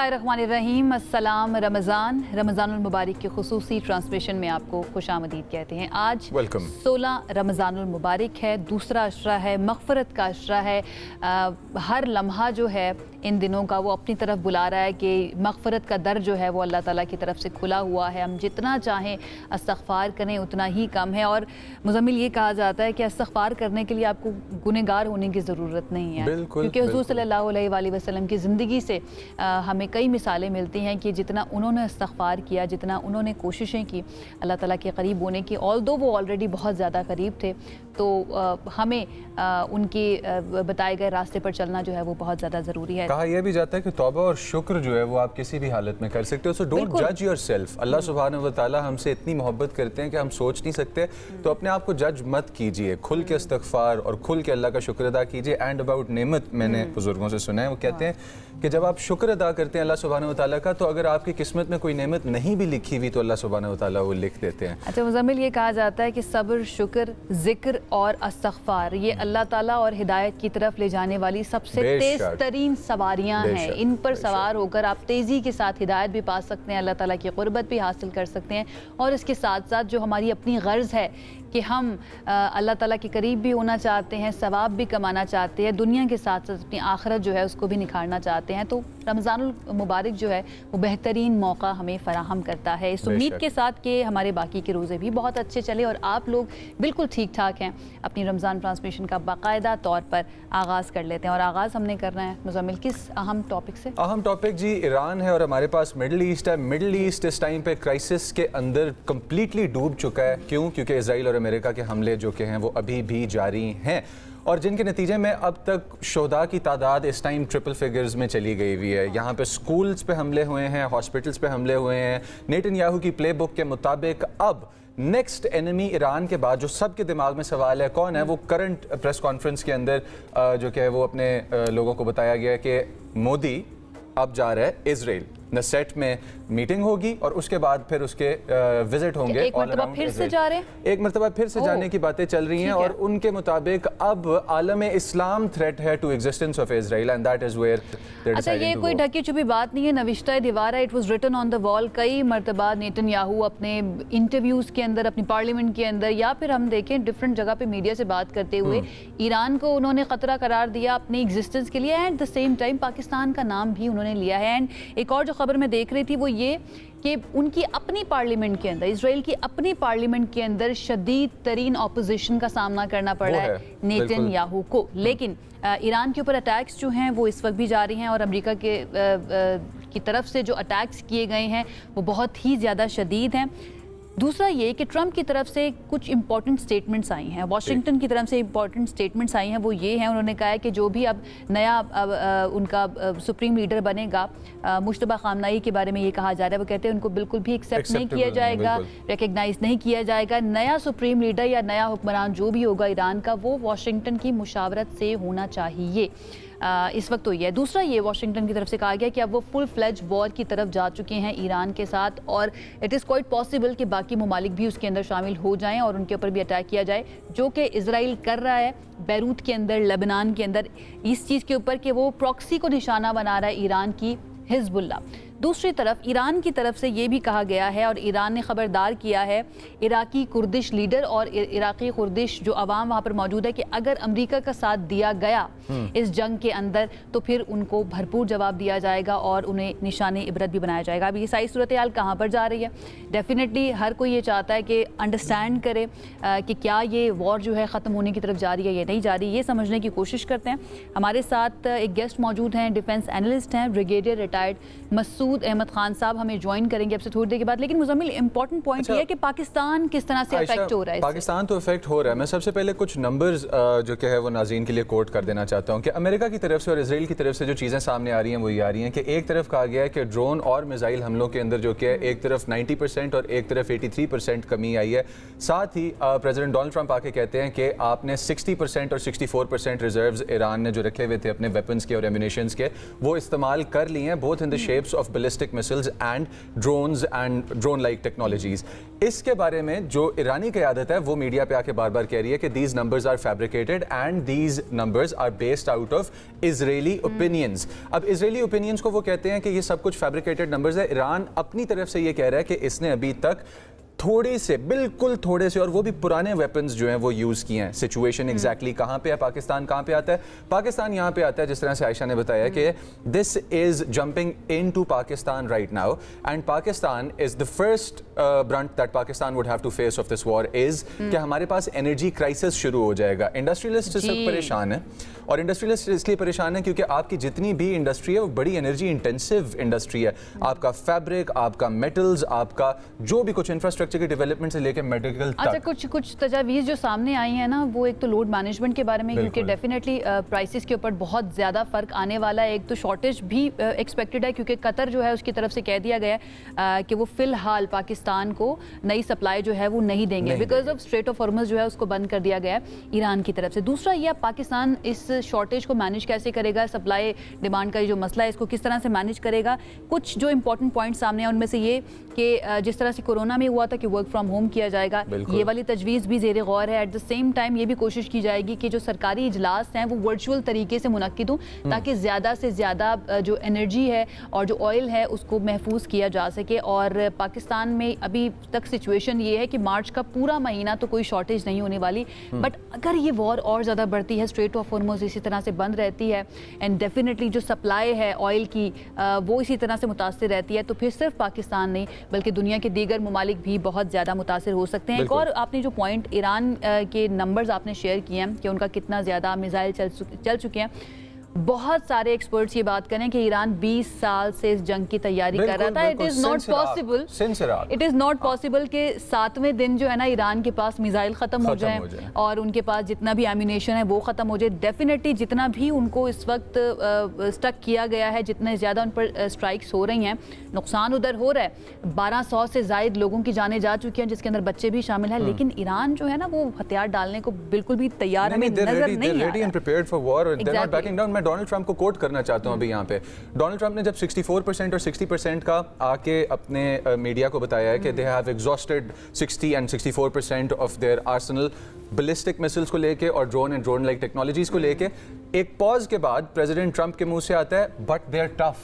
बिस्मिल्लाहिर्रहमानिर्रहीम। अस्सलाम रमज़ानुल मुबारक के खुसूसी ट्रांसमिशन में आपको खुशामदीद कहते हैं। आज 16 रमज़ानुल मुबारक है, दूसरा अशरा है, मग़फ़रत का अशरा है। हर लम्हा जो है इन दिनों का वो अपनी तरफ बुला रहा है कि मग़फ़रत का दर जो है वो अल्लाह ताला की तरफ से खुला हुआ है। हम जितना चाहें इस्तग़फ़ार करें उतना ही कम है। और मुज़म्मिल ये कहा जाता है कि इस्तग़फ़ार करने के लिए आपको गुनहगार होने की ज़रूरत नहीं है, क्योंकि हुज़ूर सल्लल्लाहु अलैहि वसल्लम की ज़िंदगी से हमें कई मिसालें मिलती हैं कि जितना उन्होंने इस्तग़फ़ार किया, जितना उन्होंने कोशिशें की अल्लाह ताला के करीब होने की, ऑल्दो वो ऑलरेडी बहुत ज़्यादा करीब थे, तो हमें उनके बताए गए रास्ते पर चलना जो है वो बहुत ज़्यादा ज़रूरी है। कहा यह भी जाता है कि तौबा और शुक्र जो है वो आप किसी भी हालत में कर सकते हो। सो डोंट जज योरसेल्फ। अल्लाह सुब्हानहू व तआला हमसे इतनी मोहब्बत करते हैं कि हम सोच नहीं सकते, तो अपने आप को जज मत कीजिए, खुल के इस्तग़फ़ार और खुल के अल्लाह का शुक्र अदा कीजिए। एंड अबाउट नेमत, मैंने बुजुर्गों से सुना है, वो कहते हैं कि जब आप शुक्र अदा करते हैं अल्लाह सुब्हानहू व तआला का, तो अगर आपकी किस्मत में कोई नेमत नहीं भी लिखी हुई तो अल्लाह सुब्हानहू व तआला वो लिख देते हैं। अच्छा मुज़म्मिल, ये कहा जाता है कि सब्र, शुक्र, ज़िक्र और इस्तग़फ़ार ये अल्लाह ताला और हिदायत की तरफ ले जाने वाली सबसे तेज़ तरीन सवारियाँ हैं। इन पर सवार होकर आप तेज़ी के साथ हिदायत भी पा सकते हैं, अल्लाह ताला की क़ुर्बत भी हासिल कर सकते हैं, और इसके साथ साथ जो हमारी अपनी गर्ज़ है कि हम अल्लाह ताला के करीब भी होना चाहते हैं, सवाब भी कमाना चाहते हैं, दुनिया के साथ साथ अपनी आखिरत जो है उसको भी निखारना चाहते हैं, तो रमज़ानुल मुबारक जो है वो बेहतरीन मौका हमें फ़राहम करता है। इस उम्मीद के साथ कि हमारे बाकी के रोज़े भी बहुत अच्छे चले और आप लोग बिल्कुल ठीक ठाक हैं, अपनी रमज़ान ट्रांसमिशन का बाकायदा तौर पर आगाज़ कर लेते हैं। और आगाज़ हमने करना है मुज़म्मिल किस अहम टॉपिक से? अहम टॉपिक जी ईरान है और हमारे पास मिडल ईस्ट है। मिडल ईस्ट इस टाइम पे क्राइसिस के अंदर कम्प्लीटली डूब चुका है। क्यों? क्योंकि इजराइल और अमेरिका के हमले जो के हैं वो अभी भी जारी हैं, और जिनके नतीजे में अब तक शोहदा की तादाद इस टाइम ट्रिपल फिगर्स में चली गई हुई है। यहाँ पे स्कूल्स पे हमले हुए हैं, हॉस्पिटल्स पे हमले हुए हैं। नेतन्याहू की प्ले बुक के मुताबिक अब नेक्स्ट एनिमी ईरान के बाद जो सबके दिमाग में सवाल है कौन है, वो करंट प्रेस कॉन्फ्रेंस के अंदर जो कि है वो अपने लोगों को बताया गया कि मोदी अब जा रहा है इजराइल। नसेट में मीटिंग होगी और उसके बाद फिर उसके विजिट होंगे। एक मरतबा फिर से जा रहे हैं, एक मरतबा फिर से जाने की बातें चल रही हैं, और उनके मुताबिक अब आलम इस्लाम थ्रेट है to existence of Israel, and that is where they अच्छा, ये कोई ढकी छुपी बात नहीं है, नविश्ता दीवार है, it was written on the wall. कई मरतबा नेतन्याहू अपने इंटरव्यूज़ के अंदर, अपनी पार्लियामेंट के अंदर, या फिर हम देखें डिफरेंट जगह पे मीडिया से बात करते हुए ईरान को उन्होंने ख़तरा करार दिया अपनी एग्जिस्टेंस के लिए, and the same time Pakistan का नाम भी उन्होंने लिया है। एंड एक और जो खबर मैं देख रही थी वो ये कि उनकी अपनी पार्लियामेंट के अंदर, इजराइल की अपनी पार्लियामेंट के अंदर शदीद तरीन ऑपोजिशन का सामना करना पड़ा है नेतन्याहू को। लेकिन ईरान के ऊपर अटैक्स जो हैं वो इस वक्त भी जारी हैं, और अमेरिका की तरफ से जो अटैक्स किए गए हैं वो बहुत ही ज़्यादा शदीद हैं। दूसरा ये कि ट्रंप की तरफ से कुछ इंपॉर्टेंट स्टेटमेंट्स आई हैं, वाशिंगटन की तरफ से इंपॉर्टेंट स्टेटमेंट्स आई हैं। वो ये हैं, उन्होंने कहा है कि जो भी अब नया उनका सुप्रीम लीडर बनेगा, मुश्तबा खामनाई के बारे में ये कहा जा रहा है, वो कहते हैं उनको बिल्कुल भी एक्सेप्ट नहीं किया जाएगा, रिकग्नाइज नहीं किया जाएगा। नया सुप्रीम लीडर या नया हुक्मरान जो भी होगा ईरान का, वो वाशिंगटन की मुशावरत से होना चाहिए। इस वक्त तो ये है। दूसरा ये वाशिंगटन की तरफ से कहा गया कि अब वो फुल फ्लेज वॉर की तरफ जा चुके हैं ईरान के साथ, और इट इज़ क्वाइट पॉसिबल कि बाकी ममालिक भी उसके अंदर शामिल हो जाएं और उनके ऊपर भी अटैक किया जाए, जो कि इजराइल कर रहा है बैरूत के अंदर, लेबनान के अंदर, इस चीज़ के ऊपर कि वो प्रॉक्सी को निशाना बना रहा है ईरान की हिजबुल्लाह। दूसरी तरफ ईरान की तरफ से ये भी कहा गया है, और ईरान ने खबरदार किया है इराकी कुर्दिश लीडर और इराकी कुर्दिश जो अवाम वहाँ पर मौजूद है कि अगर अमेरिका का साथ दिया गया इस जंग के अंदर तो फिर उनको भरपूर जवाब दिया जाएगा और उन्हें निशाने इबरत भी बनाया जाएगा। अब ये सारी सूरत हाल कहाँ पर जा रही है? डेफिनेटली हर कोई ये चाहता है कि अंडरस्टैंड करे कि क्या ये वॉर जो है ख़त्म होने की तरफ जा रही है या नहीं जा रही, ये समझने की कोशिश करते हैं। हमारे साथ एक गेस्ट मौजूद हैं, डिफेंस एनालिस्ट हैं, ब्रिगेडियर रिटायर्ड मसूद अहमद खान साहब हमें ज्वाइन करेंगे अब से थोड़ी देर के बाद। लेकिन मुज़म्मिल, इंपॉर्टेंट पॉइंट ये है कि पाकिस्तान किस तरह से अफेक्ट हो रहा है। पाकिस्तान तो अफेक्ट हो रहा है। मैं सबसे पहले कुछ नंबर्स जो कि है वो नाज़रीन के लिए कोट कर देना चाहता हूँ कि अमेरिका की तरफ से और इजराइल की तरफ से जो चीज़ें सामने आ रही हैं वो ये आ रही हैं कि एक तरफ कहा गया है कि ड्रोन और मिसाइल हमलों के अंदर जो कि एक तरफ 90% और एक तरफ 83% कमी आई है। साथ ही प्रेसिडेंट डोनाल्ड ट्रंप आके कहते हैं कि आपने 60% और 64% रिजर्व्स ईरान ने जो रखे हुए थे अपने वेपन्स के और एम्यूनेशंस के, वो इस्तेमाल कर लिए हैं, both in the shapes of ballistic missiles and drones and drone-like technologies. इसके बारे में जो ईरानी क़यादत है वो मीडिया पे आके बार बार कह रही है कि these numbers are fabricated and these numbers are based out of Israeli opinions. अब Israeli opinions को वो कहते हैं कि ये सब कुछ fabricated numbers है. ईरान अपनी तरफ से ये कह रहा है कि इसने अभी तक थोड़े से, बिल्कुल थोड़े से, और वो भी पुराने वेपन्स जो हैं वो यूज़ किए हैं. सिचुएशन एग्जैक्टली कहाँ पे है, पाकिस्तान कहाँ पे आता है? पाकिस्तान यहाँ पे आता है जिस तरह से आयशा ने बताया कि this is jumping into Pakistan right now, and Pakistan is the first brunt that Pakistan would have to face of this war is कि हमारे पास एनर्जी क्राइसिस शुरू हो जाएगा. इंडस्ट्रियलिस्ट इस वक्त परेशान है, और इंडस्ट्रियलिस्ट इसलिए परेशान है क्योंकि आपकी जितनी भी इंडस्ट्री है वो बड़ी एनर्जी इंटेंसिव इंडस्ट्री है. आपका फैब्रिक, आपका मेटल्स, आपका जो भी कुछ इंफ्रास्ट्रक्चर की डेवलपमेंट से लेकर मेडिकल तक. अच्छा, कुछ तजावीज़ जो सामने आई हैं ना, वो एक तो लोड मैनेजमेंट के बारे में, क्योंकि डेफिनेटली प्राइसेस के ऊपर बहुत ज़्यादा फ़र्क आने वाला है. एक तो शॉर्टेज भी एक्सपेक्टेड है क्योंकि कतर जो है उसकी तरफ से कह दिया गया है कि वो फ़िलहाल पाकिस्तान को नई सप्लाई जो है वो नहीं देंगे बिकॉज ऑफ स्ट्रेट ऑफ हॉर्मज़ जो है उसको बंद कर दिया गया है ईरान की तरफ से. दूसरा ये पाकिस्तान इस शॉर्टेज को मैनेज कैसे करेगा, सप्लाई डिमांड का जो मसला है इसको किस तरह से मैनेज करेगा. कुछ जो इंपॉर्टेंट पॉइंट सामने हैं उनमें से ये कि जिस तरह से कोरोना में हुआ था कि वर्क फ्रॉम होम किया जाएगा, ये वाली तजवीज़ भी ज़ेर गौर है. एट द सेम टाइम ये भी कोशिश की जाएगी कि जो सरकारी इजलास हैं वो वर्चुअल तरीके से मुनक्किद हों ताकि ज़्यादा से ज़्यादा जो एनर्जी है और जो ऑयल है उसको महफूज किया जा सके. और पाकिस्तान में अभी तक सिचुएशन ये है कि मार्च का पूरा महीना तो कोई शॉर्टेज नहीं होने वाली, बट अगर ये वॉर और ज़्यादा बढ़ती है, स्ट्रेट ऑफ हॉर्मज़ इसी तरह से बंद रहती है, एंड डेफिनेटली जो सप्लाई है ऑयल की वो इसी तरह से मुतासिर रहती है, तो फिर सिर्फ पाकिस्तान नहीं बल्कि दुनिया के दीगर ममालिक भी बहुत ज़्यादा मुतासिर हो सकते हैं. एक और आपने जो पॉइंट ईरान के नंबर्स आपने शेयर किए हैं कि उनका कितना ज़्यादा मिसाइल चल चुके हैं, बहुत सारे एक्सपर्ट्स ये बात करें कि ईरान 20 साल से इस जंग की तैयारी कर रहा था. इट इज़ नॉट पॉसिबल कि 7वें दिन जो है ना ईरान के पास मिसाइल ख़त्म हो जाए और उनके पास जितना भी एम्यूनेशन है वो ख़त्म हो जाए. डेफिनेटली जितना भी उनको इस वक्त स्टक किया गया है, जितने ज़्यादा उन पर स्ट्राइक्स हो रही हैं, नुकसान उधर हो रहा है. 1200 से ज़ायद लोगों की जानें जा चुकी हैं जिसके अंदर बच्चे भी शामिल हैं, लेकिन ईरान जो है ना वो हथियार डालने को बिल्कुल भी तैयार हमें नजर नहीं आ रहा. मैं डोनाल्ड ट्रंप को कोट करना चाहता हूं अभी यहाँ पे. डोनाल्ड ट्रंप ने जब 64% और 60% का आके अपने मीडिया को बताया है कि they have exhausted 60 and 64% of their Arsenal ballistic missiles को लेके और drone and drone like technologies को लेके, एक पॉज के बाद प्रेसिडेंट ट्रंप के मुंह से आता है but they are tough.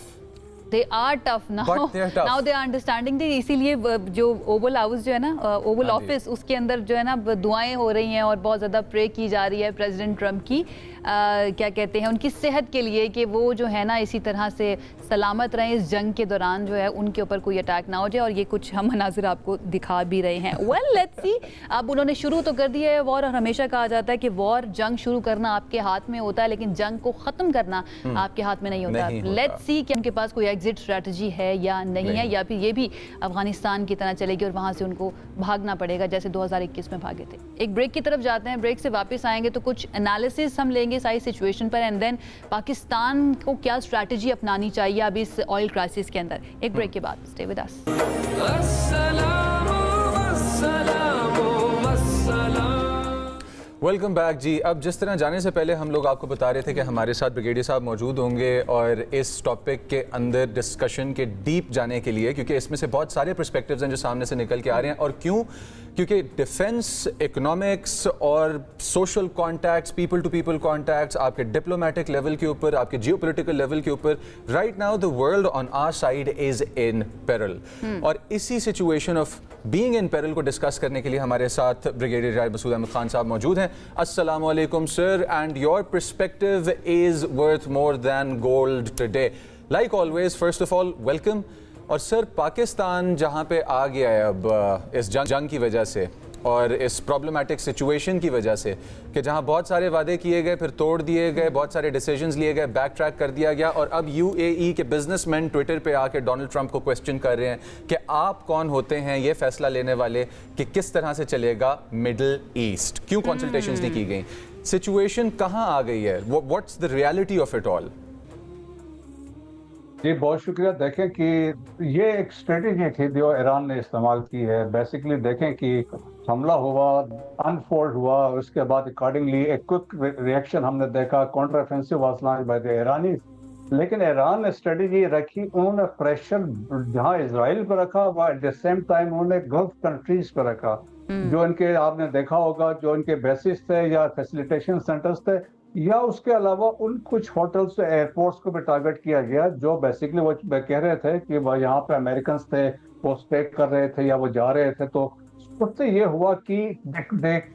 They are tough now. Now they are understanding the, इसीलिए जो ओवल हाउस जो है ना, ओवल ऑफिस, उसके अंदर जो है ना दुआएं हो रही हैं और बहुत ज़्यादा प्रे की जा रही है प्रेसिडेंट ट्रंप की क्या कहते हैं उनकी सेहत के लिए कि वो जो है ना इसी तरह से सलामत रहें इस जंग के दौरान, जो है उनके ऊपर कोई अटैक ना हो जाए. और ये कुछ हम मनाजिर आपको दिखा भी रहे हैं. Well let's see. अब उन्होंने शुरू तो कर दिया है वॉर, और हमेशा कहा जाता है कि वॉर, जंग शुरू करना आपके हाथ में होता है लेकिन जंग को ख़त्म करना आपके हाथ में नहीं होता. लेट्स सी कि उनके पास कोई एग्जिट स्ट्रेटजी है या नहीं है, या फिर ये भी अफगानिस्तान की तरह चलेगी और वहाँ से उनको भागना पड़ेगा जैसे 2021 में भागे थे. एक ब्रेक की तरफ जाते हैं, ब्रेक से वापस आएंगे तो कुछ एनालिसिस हम लेंगे सारी सिचुएशन पर, एंड देन पाकिस्तान को क्या स्ट्रैटेजी अपनानी चाहिए अभी इस ऑयल क्राइसिस के अंदर. एक ब्रेक के बाद stay with us. Welcome back जी. अब जिस तरह जाने से पहले हम लोग आपको बता रहे थे कि हमारे साथ ब्रिगेडियर साहब मौजूद होंगे और इस टॉपिक के अंदर डिस्कशन के डीप जाने के लिए, क्योंकि इसमें से बहुत सारे पर्सपेक्टिव्स हैं जो सामने से निकल के आ रहे हैं. और क्यों? क्योंकि डिफेंस, इकोनॉमिक्स और social contacts, people to people contacts, आपके डिप्लोमेटिक लेवल के ऊपर, आपके जियोपॉलिटिकल लेवल के ऊपर, right now the world on our side is in peril. और इसी situation of being in peril को डिस्कस करने के लिए हमारे साथ ब्रिगेडियर मसूद अहमद खान साहब मौजूद हैं. अस्सलाम वालेकुम sir, and your perspective is worth more than gold today. Like always, first of all welcome. और सर, पाकिस्तान जहाँ पे आ गया है अब इस जंग की वजह से और इस प्रॉब्लमैटिक सिचुएशन की वजह से, कि जहाँ बहुत सारे वादे किए गए फिर तोड़ दिए गए, बहुत सारे डिसीजंस लिए गए, बैक ट्रैक कर दिया गया, और अब यूएई के बिजनेसमैन ट्विटर पे आके डोनाल्ड ट्रंप को क्वेश्चन कर रहे हैं कि आप कौन होते हैं ये फैसला लेने वाले कि किस तरह से चलेगा मिडल ईस्ट. क्यों कंसल्टेशंस नहीं की गई? सिचुएशन कहाँ आ गई है? What's the reality of it all? जी बहुत शुक्रिया. देखें कि ये एक स्ट्रेटेजी थी जो ईरान ने इस्तेमाल की है. बेसिकली देखें कि हमला हुआ, अनफोल्ड हुआ, उसके बाद अकॉर्डिंगली एक क्विक रिएक्शन हमने देखा. Counter offensive was launched by the Iranian لیکن ایران نے اسٹریٹجی رکھی, انہوں نے پریشر جہاں اسرائیل پہ رکھا وہ ایٹ دا سیم ٹائم انہوں نے گلف کنٹریز پہ رکھا, جو ان کے آپ نے دیکھا ہوگا جو ان کے بیسز تھے یا فیسیلیٹیشن سینٹرز تھے, یا اس کے علاوہ ان کچھ ہوٹلز ایئرپورٹس کو بھی ٹارگٹ کیا گیا جو بیسکلی وہ کہہ رہے تھے کہ وہ یہاں پہ امریکنز تھے, وہ اسٹے کر رہے تھے یا وہ جا رہے تھے. تو اس سے یہ ہوا کہ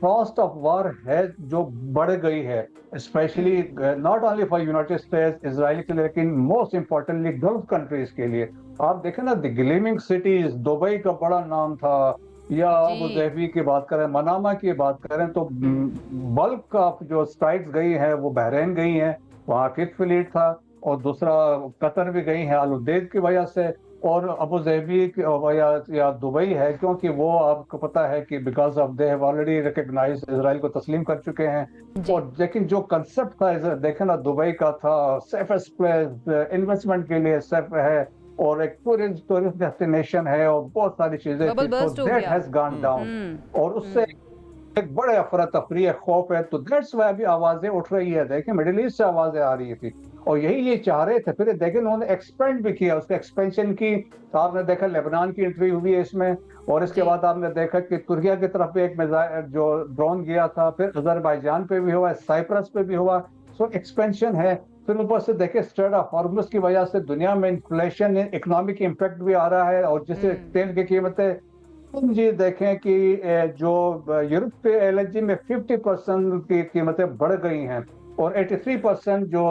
کاسٹ آف وار ہے جو بڑھ گئی ہے, especially not only for United States Israel کے لیے لیکن موسٹ امپورٹنٹلی گلف کنٹریز کے لیے. آپ دیکھیں نا دی گلیمنگ سٹیز, دبئی کا بڑا نام تھا, یا ابو ظہبی کی بات کریں, منامہ کی بات کریں, تو بلک آف جو اسٹرائکس گئی ہیں وہ بحرین گئی ہیں, وہاں ففتھ فلیٹ تھا, اور دوسرا قطر بھی گئی ہیں آل الدید کی وجہ سے, اور ابو ظہبی یا دبئی ہے کیونکہ وہ آپ کو پتا ہے کہ because of they have already recognize Israel کو تسلیم کر چکے ہیں. اور لیکن جو کنسپٹ تھا دیکھیں نا دبئی کا تھا سیفسٹ پلیس انویسٹمنٹ کے لیے سیف ہے, اور ایک ٹورسٹ ڈیسٹینیشن ہے, اور بہت ساری چیزیں دیٹ ہیز گان ڈاؤن, اور اس سے ایک بڑے افراتفری خوف ہے. تو دیٹس وائی ابھی آوازیں اٹھ رہی ہے. دیکھیں مڈل ایسٹ سے آوازیں آ رہی تھی اور یہی یہ چاہ رہے تھے. پھر دیکھیں انہوں نے ایکسپینڈ بھی کیا, اس کے ایکسپینشن کی. آپ نے دیکھا لیبنان کی انٹری ہوئی ہے اس میں, اور اس کے بعد آپ نے دیکھا کہ ترکیہ کی طرف پہ ایک جو ڈرون گیا تھا, پھر آذربائیجان پہ بھی ہوا, سائپرس پہ بھی ہوا. سو ایکسپینشن ہے. پھر اوپر سے دیکھیں اسٹریٹ آف ہارمز کی وجہ سے دنیا میں انفلیشن اکنامک امپیکٹ بھی آ رہا ہے, اور جس سے تیل کی قیمتیں جی دیکھیں کہ جو یورپ کے ایل این جی میں 50% کی قیمتیں بڑھ گئی ہیں, اور 83% جو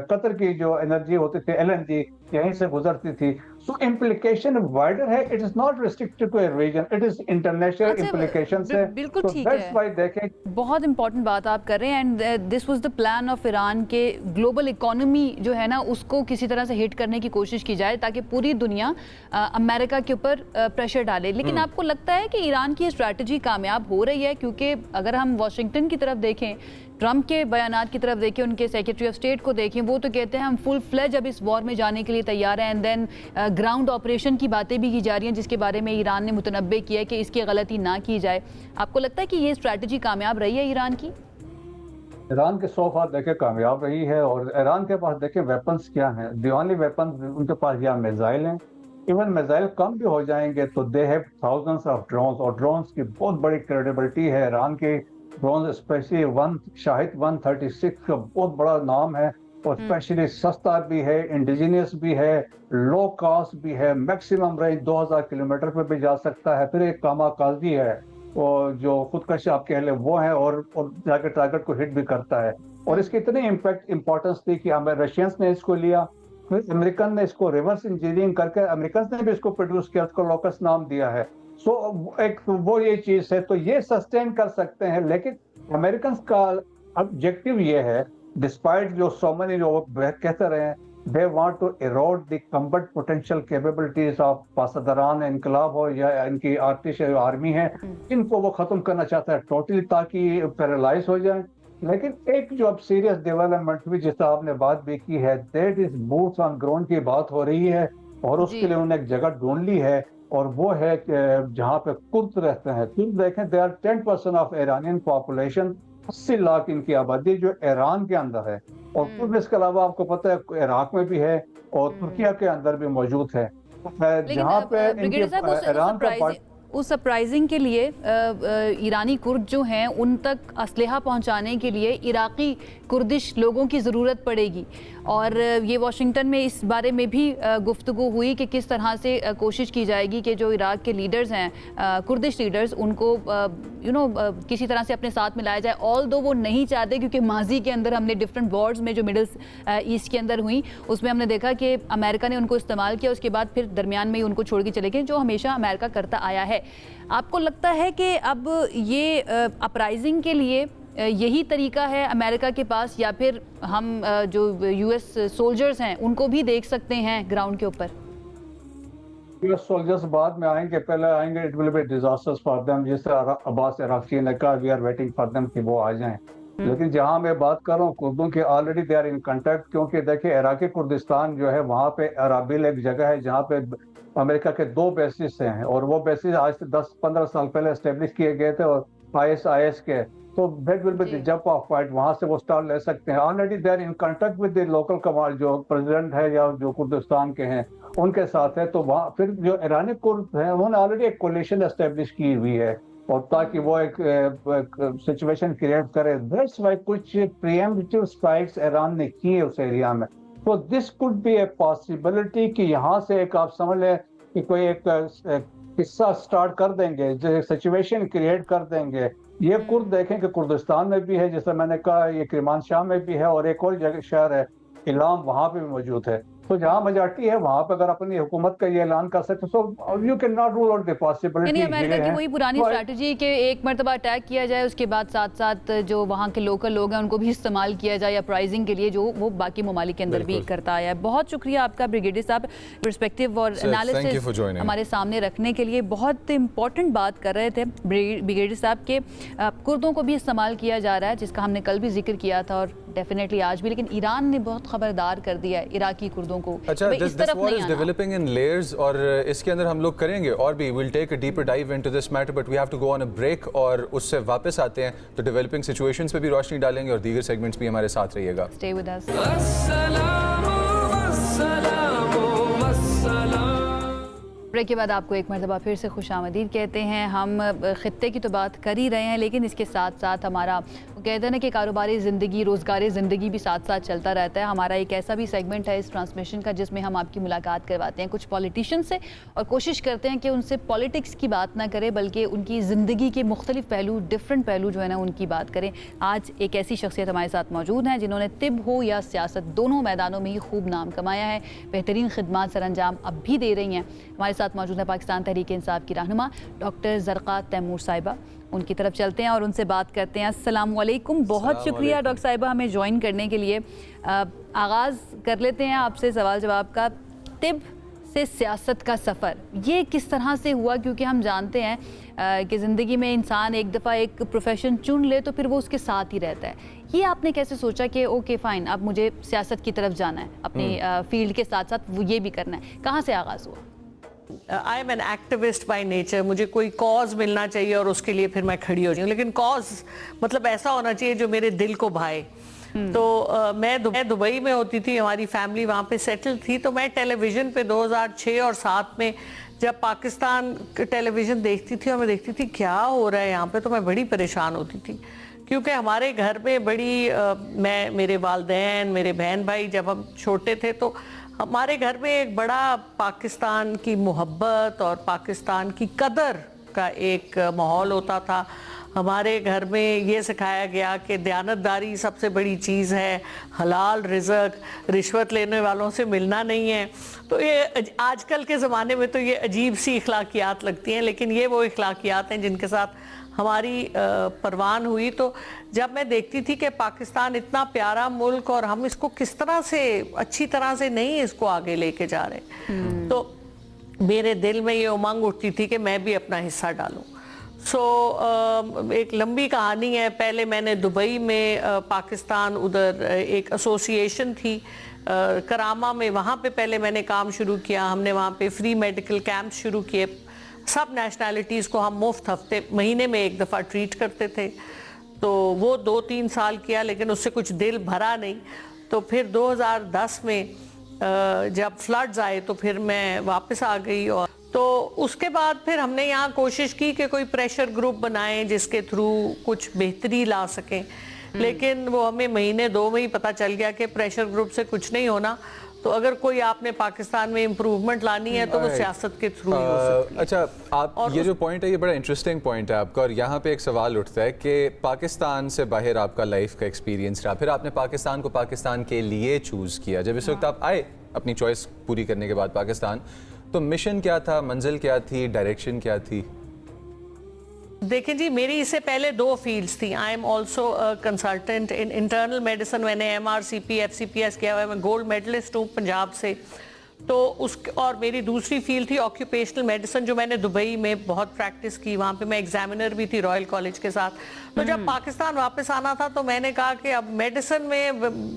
قطر کی جو انرجی ہوتی تھی ایل این جی یہیں سے گزرتی تھی. سو امپلیکیشن وائڈر ہے, it is not restricted to a region, it is international implications ہے. بالکل ٹھیک ہے, دیکھیں بہت امپورٹنٹ بات آپ کر رہے ہیں. And this was the plan of Iran کے گلوبل اکانومی جو ہے نا اس کو کسی طرح سے ہٹ کرنے کی کوشش کی جائے تاکہ پوری دنیا امریکہ کے اوپر پریشر ڈالے. لیکن آپ کو لگتا ہے کہ ایران کی اسٹریٹجی کامیاب ہو رہی ہے؟ کیونکہ اگر ہم واشنگٹن کی طرف دیکھیں, ٹرمپ کے بیانات کی طرف دیکھیں, ان کے سیکرٹری آف اسٹیٹ کو دیکھیں, وہ تو کہتے ہیں ہم فل فلیج اب اس وار میں جانے کے لیے تیار ہیں. اینڈ دین گراؤنڈ آپریشن کی باتیں بھی کی جا رہی ہیں جس کے بارے میں ایران نے متنبع کیا ہے کہ اس کی غلطی نہ کی جائے. آپ کو لگتا ہے کہ یہ اسٹریٹجی کامیاب رہی ہے ایران کی؟ ایران کے 100 فار دیکھیں کامیاب رہی ہے, اور ایران کے پاس دیکھیں ویپنز کیا ہیں. دی اونلی ویپنز ان کے پاس یا میزائل ہیں, ایون میزائل کم بھی ہو جائیں گے تو they have thousands of drones, اور ڈرونز کی بہت بڑی کریڈیبلٹی ہے. ایران کے ڈرونز اسپیشلی شاہد 136 کا بہت بڑا نام ہے, اور اسپیشلی سستا بھی ہے, انڈیجینئس بھی ہے, لو کاسٹ بھی ہے, میکسیمم رینج 2000 کلومیٹر پہ بھی جا سکتا ہے. پھر ایک کاما کازی ہے اور جو خودکش آپ کہہ لیں وہ ہے, اور جا کے ٹارگٹ کو ہٹ بھی کرتا ہے. اور اس کی اتنی امپورٹنس تھی کہ رشینس نے اس کو لیا, پھر امریکن نے اس کو ریورس انجینئرنگ کر کے امریکنز نے بھی اس کو پروڈیوس کیا, اس کو لوکس نام دیا ہے. سو ایک وہ یہ چیز ہے, تو یہ سسٹین کر سکتے ہیں. لیکن امریکنز کا آبجیکٹو یہ ہے, ڈسپائٹ جو سو مینی جو کہتے رہے ہیں, they want to erode the combat potential capabilities of پاسداران انقلاب ہو یا ان کی آرٹش آرمی ہے, ان کو وہ ختم کرنا چاہتا ہے ٹوٹلی تاکہ پیرالائز ہو جائیں. لیکن ایک جو اب سیریس ڈیولپمنٹ بھی جس آپ نے بات بھی کی ہے, that is boots on ground کی بات ہو رہی ہے, اور اس کے لیے انہوں نے ایک جگہ ڈھونڈ لی ہے, اور وہ ہے جہاں پہ کرد رہتے ہیں. کرد دیکھیں they are 10% of Iranian population, 80 lakh ان کی آبادی جو ایران کے اندر ہے. اور پھر اس کے علاوہ آپ کو پتہ ہے عراق میں بھی ہے, اور ترکیہ کے اندر بھی موجود ہے. جہاں پہ ایران کا اس سرپرائزنگ کے لیے ایرانی کرد جو ہیں ان تک اسلحہ پہنچانے کے لیے عراقی کردش لوگوں کی ضرورت پڑے گی. اور یہ واشنگٹن میں اس بارے میں بھی گفتگو ہوئی کہ کس طرح سے کوشش کی جائے گی کہ جو عراق کے لیڈرز ہیں, کردش لیڈرز, ان کو کسی طرح سے اپنے ساتھ ملایا جائے. آل دو وہ نہیں چاہتے, کیونکہ ماضی کے اندر ہم نے ڈفرینٹ وارز میں جو مڈل ایسٹ کے اندر ہوئیں اس میں ہم نے دیکھا کہ امریکہ نے ان کو استعمال کیا, اس کے بعد پھر درمیان میں ہی ان کو چھوڑ کے چلے گئے, جو ہمیشہ امریکہ کرتا آیا ہے. آپ کو لگتا ہے کہ اب یہ اپرائزنگ کے لیے یہی طریقہ ہے امریکہ کے پاس, یا پھر ہم جو یو ایس سولجرز ہیں ان کو بھی دیکھ سکتے ہیں گراؤنڈ کے اوپر؟ یو ایس سولجرز بعد میں آئیں گے, پہلے آئیں گے, it will be disasters for them. جس طرح عباس عراقچی نے کہا we are waiting for them کہ وہ آ جائیں. لیکن جہاں میں بات کر رہا ہوں کردوں کے, already they are in contact, کیونکہ دیکھیں عراقی کردستان جو ہے وہاں پہ ارابل ایک جگہ ہے جہاں پہ امریکہ کے 2 بیسز ہیں, اور وہ بیسز آج سے 10-15 سال پہلے اسٹیبلش کیے گئے تھے, اور IS کے. So that will be the jump off point, वहाँ से वो स्टार्ट ले सकते हैं. Already they are in contact with the local कमाल जो प्रेसिडेंट है या जो कुर्दिस्तान के हैं उनके साथ है. तो वहाँ फिर जो ईरानी कुर्द हैं उन्होंने ऑलरेडी एक कोलिशन एस्टेब्लिश की हुई है और ताकि वो एक सिचुएशन क्रिएट करे. दैट्स वाई कुछ प्रीएम्प्टिव स्ट्राइक्स ईरान ने किए उस एरिया में. तो this could be a possibility कि यहाँ से एक आप समझ लें कि कोई एक किस्सा स्टार्ट कर देंगे, जो सिचुएशन क्रिएट कर देंगे. ये कुर्द देखें कि कुर्दिस्तान में भी है, जैसे मैंने कहा, ये किरमानशाह में भी है और एक और जगह शहर है इलाम, वहाँ पे भी मौजूद है. तो जहाँ मेजॉरिटी है वहाँ पे अगर अपनी हुकूमत का ये ऐलान कर सकते तो you can not rule out the possibility. America की वही पुरानी स्ट्रैटेजी कि एक मरतबा अटैक किया जाए, उसके बाद साथ साथ जो वहाँ के लोकल लोग हैं उनको भी इस्तेमाल किया जाए या प्राइसिंग के लिए, जो वो बाकी ममालिक के अंदर भी करता आया है. बहुत शुक्रिया आपका ब्रिगेडियर साहब, पर्सपेक्टिव और एनालिसिस हमारे सामने रखने के लिए. बहुत इंपॉर्टेंट बात कर रहे थे ब्रिगेडियर साहब के कुर्दों को भी इस्तेमाल किया जा रहा है, जिसका हमने कल भी जिक्र किया था और डेफिनेटली आज भी. लेकिन ईरान ने बहुत खबरदार कर दिया है इराकी कुर्दों को. अच्छा, this war is developing in layers और इसके अंदर हम लोग करेंगे और भी will take a deeper dive into this matter, but we have to go on a break और उससे वापस आते हैं तो डेवलपिंग सिचुएशंस पे भी रोशनी डालेंगे और दीगर सेगमेंट्स भी हमारे साथ रहिएगा. Stay with us. ब्रेक के बाद आपको एक मरतबा फिर से खुशामदीद कहते हैं. हम ख़ित्ते की तो बात कर ही रहे हैं, लेकिन इसके साथ साथ हमारा कहते हैं ना कि कारोबारी ज़िंदगी, रोज़गारी ज़िंदगी भी साथ साथ चलता रहता है. हमारा एक ऐसा भी सेगमेंट है इस ट्रांसमिशन का जिसमें हम आपकी मुलाकात करवाते हैं कुछ पॉलिटिशियन से और कोशिश करते हैं कि उनसे पॉलिटिक्स की बात ना करें बल्कि उनकी ज़िंदगी के मुख्तलिफ पहलू, डिफरेंट पहलू जो है ना उनकी बात करें. आज एक ऐसी शख्सियत हमारे साथ मौजूद हैं जिन्होंने तिब हो या सियासत, दोनों मैदानों में ही खूब नाम कमाया है, बेहतरीन खिदमात सर अंजाम अब भी दे रही हैं. हमारे साथ मौजूद है पाकिस्तान तहरीक इंसाफ की रहनुमा डॉक्टर ज़रक़ा तैमूर साहिबा. उनकी तरफ चलते हैं और उनसे बात करते हैं. अस्सलाम वालेकुम. बहुत शुक्रिया डॉक्टर साहिबा हमें ज्वाइन करने के लिए. आगाज़ कर लेते हैं आपसे सवाल जवाब का. तिब से सियासत का सफ़र ये किस तरह से हुआ, क्योंकि हम जानते हैं कि ज़िंदगी में इंसान एक दफ़ा एक प्रोफेशन चुन ले तो फिर वो उसके साथ ही रहता है. ये आपने कैसे सोचा कि ओके फ़ाइन अब मुझे सियासत की तरफ जाना है, अपनी फील्ड के साथ साथ वो ये भी करना है? कहाँ से आगाज़ हुआ? I am an activist by nature. मुझे कोई कॉज मिलना चाहिए और उसके लिए फिर मैं खड़ी हो जाऊँ, लेकिन कॉज मतलब ऐसा होना चाहिए जो मेरे दिल को भाए. तो मैं दुबई में होती थी, हमारी फैमिली वहाँ पे सेटल थी. तो मैं टेलीविज़न पे 2006 और 7 में जब पाकिस्तान टेलीविज़न देखती थी और मैं देखती थी क्या हो रहा है यहाँ पे, तो मैं बड़ी परेशान होती थी. क्योंकि हमारे घर में मैं, मेरे वालिदैन, मेरे बहन भाई जब हम छोटे थे तो हमारे घर में एक बड़ा पाकिस्तान की मोहब्बत और पाकिस्तान की कदर का एक माहौल होता था. हमारे घर में ये सिखाया गया कि दयानतदारी सबसे बड़ी चीज़ है, हलाल रिज़्क, रिश्वत लेने वालों से मिलना नहीं है. तो ये आजकल के ज़माने में तो ये अजीब सी इखलाकियात लगती हैं, लेकिन ये वो इखलाकियात हैं जिनके साथ हमारी परवान हुई. तो जब मैं देखती थी कि पाकिस्तान इतना प्यारा मुल्क और हम इसको किस तरह से अच्छी तरह से नहीं इसको आगे लेके जा रहे, तो मेरे दिल में ये उमंग उठती थी कि मैं भी अपना हिस्सा डालूं. एक लंबी कहानी है. पहले मैंने दुबई में पाकिस्तान, उधर एक एसोसिएशन थी करामा में, वहाँ पे पहले मैंने काम शुरू किया. हमने वहाँ पे फ्री मेडिकल कैंप शुरू किए. सब नेशनैलिटीज़ को हम मुफ्त हफ्ते महीने में एक दफ़ा ट्रीट करते थे. तो वो 2-3 साल किया, लेकिन उससे कुछ दिल भरा नहीं. तो फिर 2010 में जब फ्लड्स आए तो फिर मैं वापस आ गई. और तो उसके बाद फिर हमने यहाँ कोशिश की कि कोई प्रेशर ग्रुप बनाएं जिसके थ्रू कुछ बेहतरी ला सकें, लेकिन वो हमें महीने 2 में ही पता चल गया कि प्रेशर ग्रुप से कुछ नहीं होना. तो अगर कोई आपने पाकिस्तान में इम्प्रूवमेंट लानी है तो वो सियासत के थ्रू ही हो सकती है. अच्छा, आप ये जो पॉइंट है ये बड़ा इंटरेस्टिंग पॉइंट है आपका, और यहाँ पे एक सवाल उठता है कि पाकिस्तान से बाहर आपका लाइफ का एक्सपीरियंस रहा, फिर आपने पाकिस्तान को पाकिस्तान के लिए चूज़ किया. जब इस वक्त आप आए अपनी चॉइस पूरी करने के बाद पाकिस्तान, तो मिशन क्या था, मंजिल क्या थी, डायरेक्शन क्या थी? देखिए जी, मेरी इससे पहले 2 फील्ड्स थी. I am also consultant in internal medicine. मैंने MRCP FCPS किया हुआ है. मैं गोल्ड मेडलिस्ट हूँ पंजाब से. تو اور میری دوسری فیلڈ تھی آکیوپیشنل میڈیسن جو میں نے دبئی میں بہت پریکٹس کی, وہاں پہ میں ایگزامینر بھی تھی رائل کالج کے ساتھ. تو جب پاکستان واپس آنا تھا تو میں نے کہا کہ اب میڈیسن میں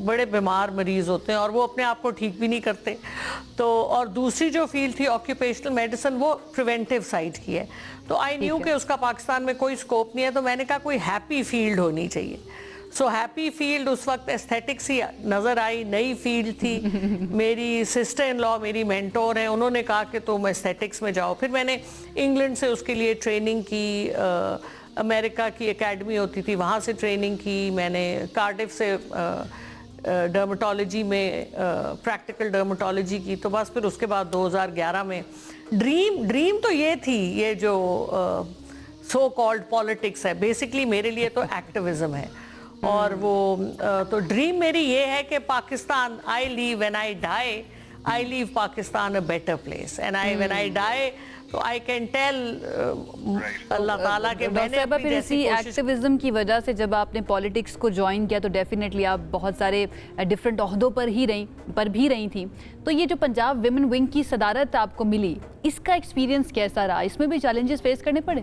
بڑے بیمار مریض ہوتے ہیں اور وہ اپنے آپ کو ٹھیک بھی نہیں کرتے. تو اور دوسری جو فیلڈ تھی آکیوپیشنل میڈیسن وہ پریونٹیو سائڈ کی ہے. تو آئی نیو کہ اس کا پاکستان میں کوئی اسکوپ نہیں ہے, تو میں نے کہا کوئی ہیپی فیلڈ ہونی چاہیے. سو ہیپی فیلڈ اس وقت ایستھیٹکس ہی نظر آئی, نئی فیلڈ تھی. میری سسٹر ان لا میری مینٹور ہیں, انہوں نے کہا کہ تم ایستھیٹکس میں جاؤ. پھر میں نے انگلینڈ سے اس کے لیے ٹریننگ کی, امریکہ کی اکیڈمی ہوتی تھی وہاں سے ٹریننگ کی. میں نے کارڈف سے ڈرمٹالوجی میں پریکٹیکل ڈرمٹالوجی کی. تو بس پھر اس کے بعد 2011 میں ڈریم تو یہ تھی, یہ جو سو کالڈ پالیٹکس ہے بیسکلی میرے لیے تو ایکٹیویزم ہے. اور وہ تو ڈریم میری یہ ہے کہ Pakistan, I leave when I die, I leave Pakistan a better place. And when I die, تو I can tell اللہ تعالیٰ کہ میں نے اپنی پھر جیسی اسی کوشش. ایکٹیویزم کی وجہ سے جب آپ نے پالیٹکس کو جوائن کیا تو ڈیفینیٹلی آپ بہت سارے ڈفرینٹ عہدوں پر بھی رہی تھیں. تو یہ جو پنجاب ویمن ونگ کی صدارت آپ کو ملی, اس کا ایکسپیرینس کیسا رہا؟ اس میں بھی چیلنجز فیس کرنے پڑے؟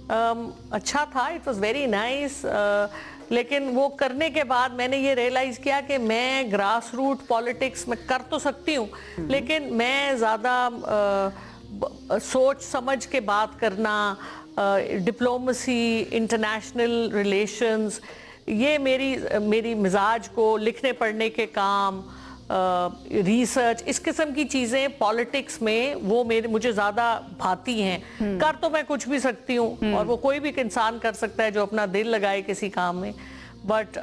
اچھا تھا, اٹ واز ویری نائس. لیکن وہ کرنے کے بعد میں نے یہ ریئلائز کیا کہ میں گراس روٹ پالیٹکس میں کر تو سکتی ہوں, لیکن میں زیادہ سوچ سمجھ کے بات کرنا, ڈپلومسی, انٹرنیشنل ریلیشنز, یہ میری مزاج کو, لکھنے پڑھنے کے کام, ریسرچ, اس قسم کی چیزیں پالیٹکس میں وہ مجھے زیادہ بھاتی ہیں. کر تو میں کچھ بھی سکتی ہوں اور وہ کوئی بھی انسان کر سکتا ہے جو اپنا دل لگائے کسی کام میں, بٹ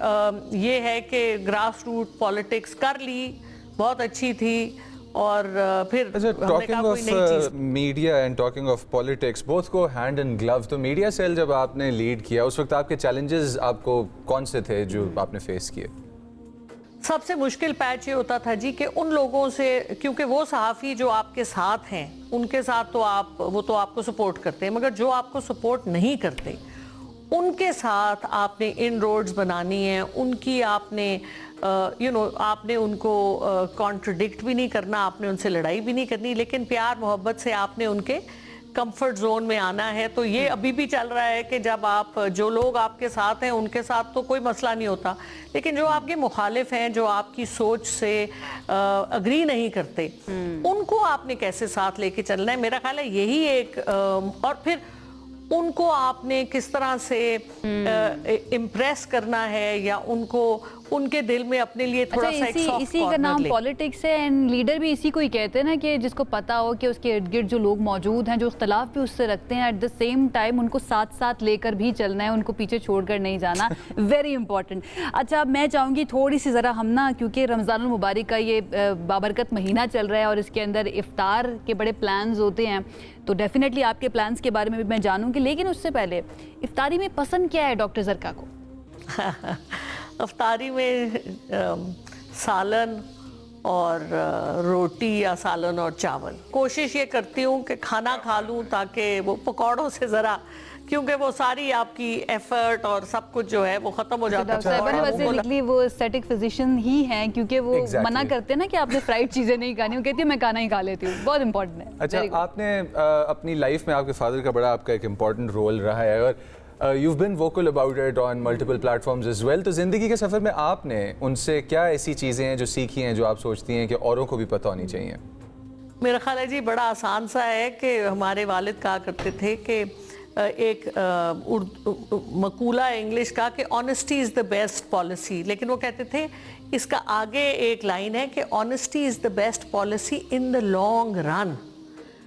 یہ ہے کہ گراس روٹ پالیٹکس کر لی, بہت اچھی تھی. اور پھر talking of media and talking of politics both کو ہینڈ ان گلو, تو میڈیا سیل جب آپ نے لیڈ کیا اس وقت آپ کے چیلنجز آپ کو کون سے تھے جو آپ نے فیس کیے؟ سب سے مشکل پیچ یہ ہوتا تھا جی کہ ان لوگوں سے, کیونکہ وہ صحافی جو آپ کے ساتھ ہیں ان کے ساتھ تو وہ تو آپ کو سپورٹ کرتے ہیں, مگر جو آپ کو سپورٹ نہیں کرتے ان کے ساتھ آپ نے ان روڈز بنانی ہیں, ان کی آپ نے آپ نے ان کو کانٹرڈکٹ بھی نہیں کرنا, آپ نے ان سے لڑائی بھی نہیں کرنی, لیکن پیار محبت سے آپ نے ان کے کمفرٹ زون میں آنا ہے. تو یہ ابھی بھی چل رہا ہے کہ جب آپ, جو لوگ آپ کے ساتھ ہیں ان کے ساتھ تو کوئی مسئلہ نہیں ہوتا, لیکن جو آپ کے مخالف ہیں, جو آپ کی سوچ سے اگری نہیں کرتے, ان کو آپ نے کیسے ساتھ لے کے چلنا ہے. میرا خیال ہے یہی ایک, اور پھر ان کو آپ نے کس طرح سے امپریس کرنا ہے یا ان کو ان کے دل میں اپنے لیے تھوڑا سا ایک سافٹ اسی کا نام پالیٹکس ہے, اینڈ لیڈر بھی اسی کو ہی کہتے ہیں نا, کہ جس کو پتا ہو کہ اس کے ارد گرد جو لوگ موجود ہیں جو اختلاف بھی اس سے رکھتے ہیں, ایٹ دا سیم ٹائم ان کو ساتھ لے کر بھی چلنا ہے, ان کو پیچھے چھوڑ کر نہیں جانا. Very important. اچھا, میں چاہوں گی تھوڑی سی ذرا ہم نا, کیونکہ رمضان المبارک کا یہ بابرکت مہینہ چل رہا ہے اور اس کے اندر افطار کے بڑے پلانز ہوتے ہیں, تو ڈیفینیٹلی آپ کے پلانز کے بارے میں بھی میں جانوں گی, لیکن اس سے پہلے افطاری میں پسند کیا ہے ڈاکٹر زرکا کو؟ افطاری میں سالن اور روٹی یا سالن اور چاول. کوشش یہ کرتی ہوں کہ کھانا کھا لوں تاکہ وہ پکوڑوں سے ذرا, کیونکہ وہ ساری آپ کی ایفرٹ اور سب کچھ جو ہے وہ ختم ہو جاتا ہے. ڈاکٹر صاحبہ نے بیسیکلی وہ اسٹیٹک فزیشین ہی ہیں, کیونکہ وہ منع کرتے ہیں نا کہ آپ نے فرائیڈ چیزیں نہیں کھانی, وہ کہتی ہے میں کھانا ہی کھا لیتی ہوں. بہت امپورٹنٹ ہے. اچھا, آپ نے اپنی لائف میں آپ کے فادر کا بڑا آپ کا ایک امپورٹنٹ رول رہا ہے, اور you've been vocal about it on multiple platforms as well. تو زندگی کے سفر میں آپ نے ان سے کیا ایسی چیزیں ہیں جو سیکھی ہیں جو آپ سوچتی ہیں کہ اوروں کو بھی پتہ ہونی چاہیے؟ میرا خیال ہے جی بڑا آسان سا ہے کہ ہمارے والد کہا کرتے تھے کہ ایک مقولہ انگلش کا کہ honesty is the best policy, لیکن وہ کہتے تھے اس کا آگے ایک لائن ہے کہ honesty is the best policy in the long run.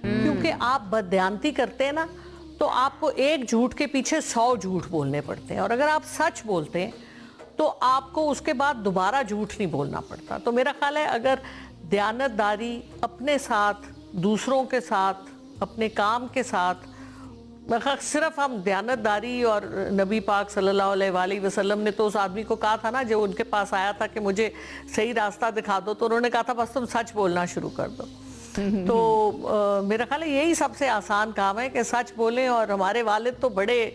کیونکہ آپ بددیانتی کرتے ہیں نا تو آپ کو ایک جھوٹ کے پیچھے 100 جھوٹ بولنے پڑتے ہیں, اور اگر آپ سچ بولتے ہیں تو آپ کو اس کے بعد دوبارہ جھوٹ نہیں بولنا پڑتا. تو میرا خیال ہے اگر دیانت داری اپنے ساتھ, دوسروں کے ساتھ, اپنے کام کے ساتھ, صرف ہم دیانت داری, اور نبی پاک صلی اللہ علیہ وآلہ وسلم نے تو اس آدمی کو کہا تھا نا جو ان کے پاس آیا تھا کہ مجھے صحیح راستہ دکھا دو, تو انہوں نے کہا تھا بس تم سچ بولنا شروع کر دو. تو میرا خیال ہے یہی سب سے آسان کام ہے کہ سچ بولیں. اور ہمارے والد تو بڑے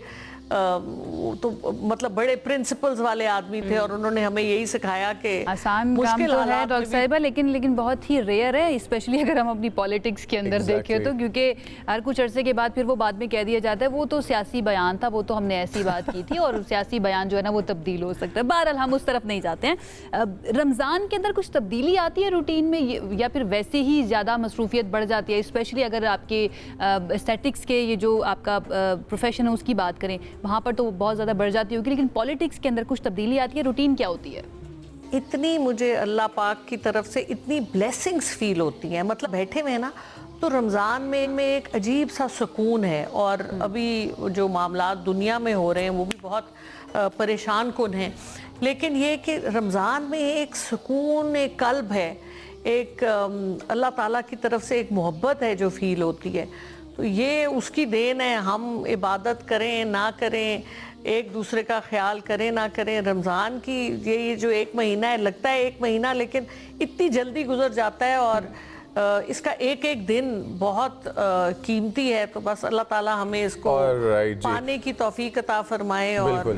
तो मतलब बड़े प्रिंसिपल्स वाले आदमी थे और उन्होंने हमें यही सिखाया कि आसान काम तो है डॉक्टर साहिबा, लेकिन बहुत ही रेयर है, स्पेशली अगर हम अपनी पॉलिटिक्स के अंदर देखें तो, क्योंकि हर कुछ अरसे के बाद फिर वो बाद में कह दिया जाता है वो तो सियासी बयान था, वो तो हमने ऐसी बात की थी, और सियासी बयान जो है ना वो तब्दील हो सकता है। बहरहाल हम उस तरफ नहीं जाते हैं। रमज़ान के अंदर कुछ तब्दीली आती है रूटीन में, या फिर वैसे ही ज़्यादा मसरूफियत बढ़ जाती है, स्पेशली अगर आपके एस्थेटिक्स के ये जो आपका प्रोफेशन है उसकी बात करें, वहाँ पर तो बहुत ज़्यादा बढ़ जाती होगी, लेकिन पॉलिटिक्स के अंदर कुछ तब्दीली आती है, रूटीन क्या होती है? इतनी मुझे अल्लाह पाक की तरफ से इतनी ब्लेसिंग्स फील होती हैं, मतलब बैठे हुए ना तो रमज़ान में एक अजीब सा सुकून है। और अभी जो मामलात दुनिया में हो रहे हैं वो भी बहुत परेशान कुन हैं, लेकिन ये कि रमज़ान में एक सुकून, एक कल्ब है, एक अल्लाह ताला की तरफ से एक मोहब्बत है जो फील होती है। तो ये उसकी देन है, हम इबादत करें ना करें, एक दूसरे का ख्याल करें ना करें, रमज़ान की ये जो एक महीना है, लगता है एक महीना लेकिन इतनी जल्दी गुजर जाता है, और इसका एक एक दिन बहुत कीमती है। तो बस अल्लाह ताला हमें इसको पाने की तौफीक अता फरमाए और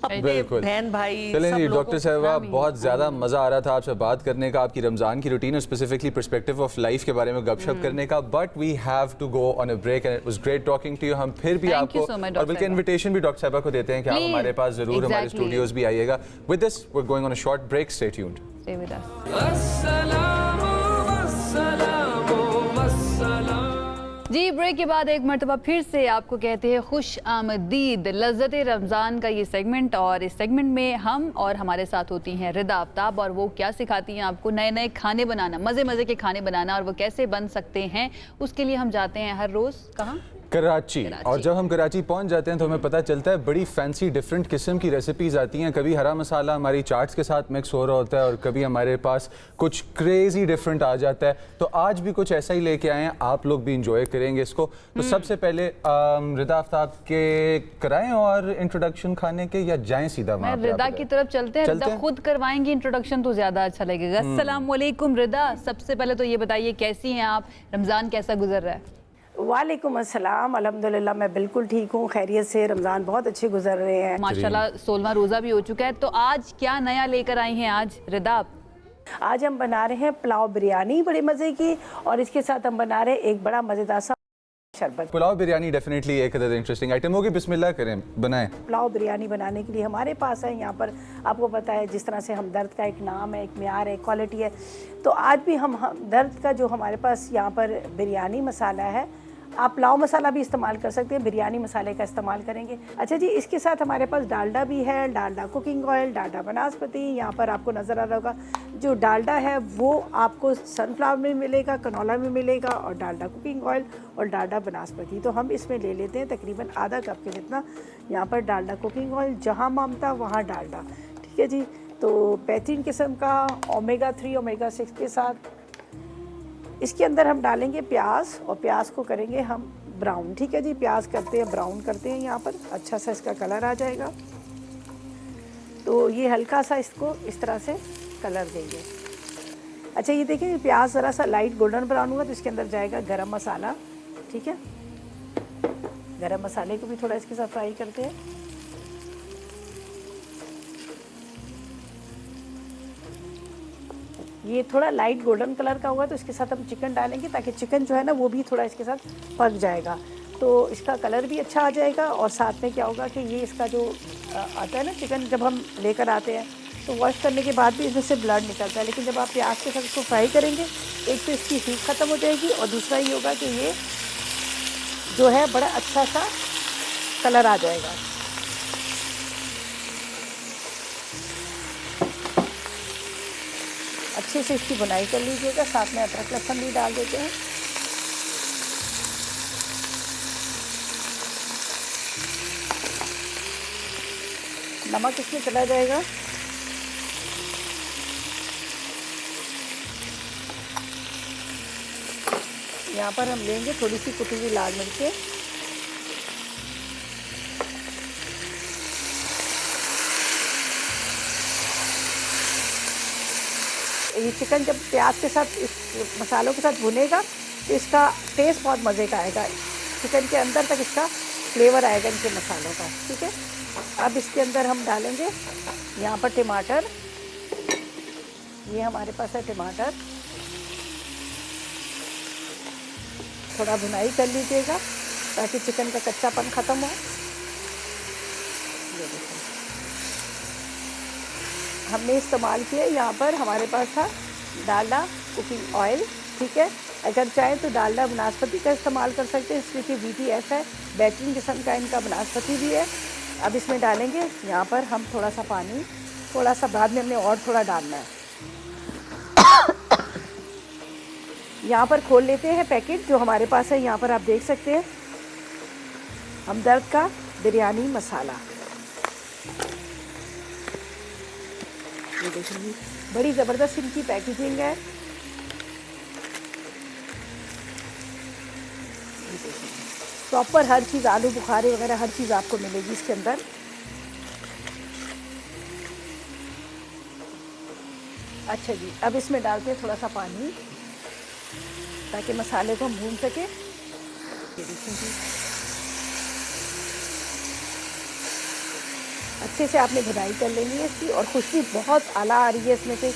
अपने बहन भाई। चलें जी डॉक्टर साहिबा, बहुत ज़्यादा मज़ा आ रहा था आपसे बात करने का, आपकी रमज़ान की रूटीन और स्पेसिफिकली पर्सपेक्टिव ऑफ लाइफ के बारे में गपशप करने का, but we have to go on a break and it was great talking to you. हम फिर भी आपको और बल्कि इन्विटेशन भी डॉक्टर साहिबा को देते हैं कि आप हमारे पास ज़रूर हमारे स्टूडियोज़ भी आइएगा। With this we are going on a short break, stay tuned. Stay with us. जी ब्रेक के बाद एक मरतबा फिर से आपको कहते हैं खुश आमदीद, लज़्ज़त रमज़ान का ये सेगमेंट, और इस सेगमेंट में हम और हमारे साथ होती हैं रिदा आफ्ताब, और वो क्या सिखाती हैं आपको नए नए खाने बनाना, मज़े मज़े के खाने बनाना, और वो कैसे बन सकते हैं उसके लिए हम जाते हैं हर रोज़ कहाँ? कराची। और जब हम कराची पहुंच जाते हैं तो हमें पता चलता है बड़ी फैंसी डिफरेंट किस्म की रेसिपीज़ आती हैं। कभी हरा मसाला हमारी चाट्स के साथ मिक्स हो रहा होता है और कभी हमारे पास कुछ क्रेजी डिफरेंट आ जाता है। तो आज भी कुछ ऐसा ही लेके आए हैं, आप लोग भी इंजॉय करेंगे इसको। तो सबसे पहले रिदा आफ्ताब के कराएं और इंट्रोडक्शन खाने के, या जाएं सीधा वहाँ पे? रिदा की तरफ चलते हैं, रिदा खुद करवाएंगी इंट्रोडक्शन तो ज़्यादा अच्छा लगेगा। अस्सलाम वालेकुम रिदा, सबसे पहले तो ये बताइए कैसी हैं आप, रमज़ान कैसा गुजर रहा है? वालेकुम अस्सलाम, अल्हम्दुलिल्लाह मैं बिल्कुल ठीक हूँ, खैरियत से, रमज़ान बहुत अच्छे गुजर रहे हैं माशाल्लाह। 16वां रोज़ा भी हो चुका है, तो आज क्या नया लेकर आई हैं आज रिदा आप? आज हम बना रहे हैं पुलाव बिरयानी बड़े मज़े की, और इसके साथ हम बना रहे हैं एक बड़ा मज़ेदार सा शरबत। पुलाव बिरयानी डेफिनेटली एक इंटरेस्टिंग आइटम होगी, बिस्मिल्लाह करें, बनाएं। पुलाव बिरयानी बनाने के लिए हमारे पास है यहाँ पर, आपको पता है जिस तरह से हमदर्द का एक नाम है, एक म्यार है, क्वालिटी है, तो आज भी हम हमदर्द का जो हमारे पास यहाँ पर बिरयानी मसाला है, आप पुलाव मसाला भी इस्तेमाल कर सकते हैं, बिरयानी मसाले का इस्तेमाल करेंगे। अच्छा जी, इसके साथ हमारे पास डालडा भी है, डालडा कुकिंग ऑयल, डालडा बनास्पति, यहाँ पर आपको नज़र आ रहा होगा। जो डालडा है वो आपको सनफ्लावर में मिलेगा, कनोला में मिलेगा, और डालडा कुकिंग ऑयल और डालडा बनास्पति। तो हम इसमें ले लेते हैं तकरीबन आधा कप के जितना यहाँ पर डालडा कुकिंग ऑयल, जहाँ मामता वहाँ डालडा, ठीक है जी। तो बेहतरीन किस्म का ओमेगा 3 ओमेगा 6 के साथ इसके अंदर हम डालेंगे प्याज, और प्याज को करेंगे हम ब्राउन, ठीक है जी। प्याज करते हैं ब्राउन करते हैं, यहाँ पर अच्छा सा इसका कलर आ जाएगा। तो ये हल्का सा इसको इस तरह से कलर देंगे। अच्छा ये देखिए प्याज ज़रा सा लाइट गोल्डन ब्राउन हुआ तो इसके अंदर जाएगा गरम मसाला, ठीक है। गरम मसाले को भी थोड़ा इसके साथ फ्राई करते हैं। ये थोड़ा लाइट गोल्डन कलर का हुआ तो इसके साथ हम चिकन डालेंगे, ताकि चिकन जो है ना वो भी थोड़ा इसके साथ पक जाएगा, तो इसका कलर भी अच्छा आ जाएगा। और साथ में क्या होगा कि ये इसका जो आता है ना चिकन, जब हम लेकर आते हैं तो वॉश करने के बाद भी इसमें से ब्लड निकलता है, लेकिन जब आप प्याज के साथ इसको फ्राई करेंगे, एक तो इसकी हीट ख़त्म हो जाएगी, और दूसरा ये होगा कि ये जो है बड़ा अच्छा सा कलर आ जाएगा। अच्छे से इसकी बुनाई कर लीजिएगा। साथ में अदरक लहसुन भी डाल देते हैं। नमक इसमें चला जाएगा। यहाँ पर हम लेंगे थोड़ी सी कुटी हुई लाल मिर्चें, ये चिकन जब प्याज के साथ इस मसालों के साथ भुनेगा तो इसका टेस्ट बहुत मज़े का आएगा, चिकन के अंदर तक इसका फ्लेवर आएगा इनके मसालों का, ठीक है। अब इसके अंदर हम डालेंगे यहाँ पर टमाटर, ये हमारे पास है टमाटर, थोड़ा भुनाई कर लीजिएगा ताकि चिकन का कच्चापन ख़त्म हो। ये देखिए हमने इस्तेमाल किया, यहाँ पर हमारे पास था डालडा कुकिंग ऑयल, ठीक है। अगर चाहें तो डालडा वनस्पति का इस्तेमाल कर सकते हैं, इसलिए कि VTS है, बेहतरीन किस्म का इनका वनस्पति भी है। अब इसमें डालेंगे यहाँ पर हम थोड़ा सा पानी, थोड़ा सा बाद में हमने और थोड़ा डालना है। यहाँ पर खोल लेते हैं पैकेट जो हमारे पास है, यहाँ पर आप देख सकते हैं हमदर्द का बिरयानी मसाला। ये देखिए बड़ी ज़बरदस्त इनकी पैकेजिंग है। प्रॉपर हर चीज़, आलू बुखारे वगैरह हर चीज़ आपको मिलेगी इसके अंदर। अच्छा जी, अब इसमें डालते हैं थोड़ा सा पानी ताकि मसाले को हम भून सके। ये देखिए जी, अच्छे से आपने भुनाई कर लेनी है इसकी, और खुशबू बहुत आला आ रही है इसमें से।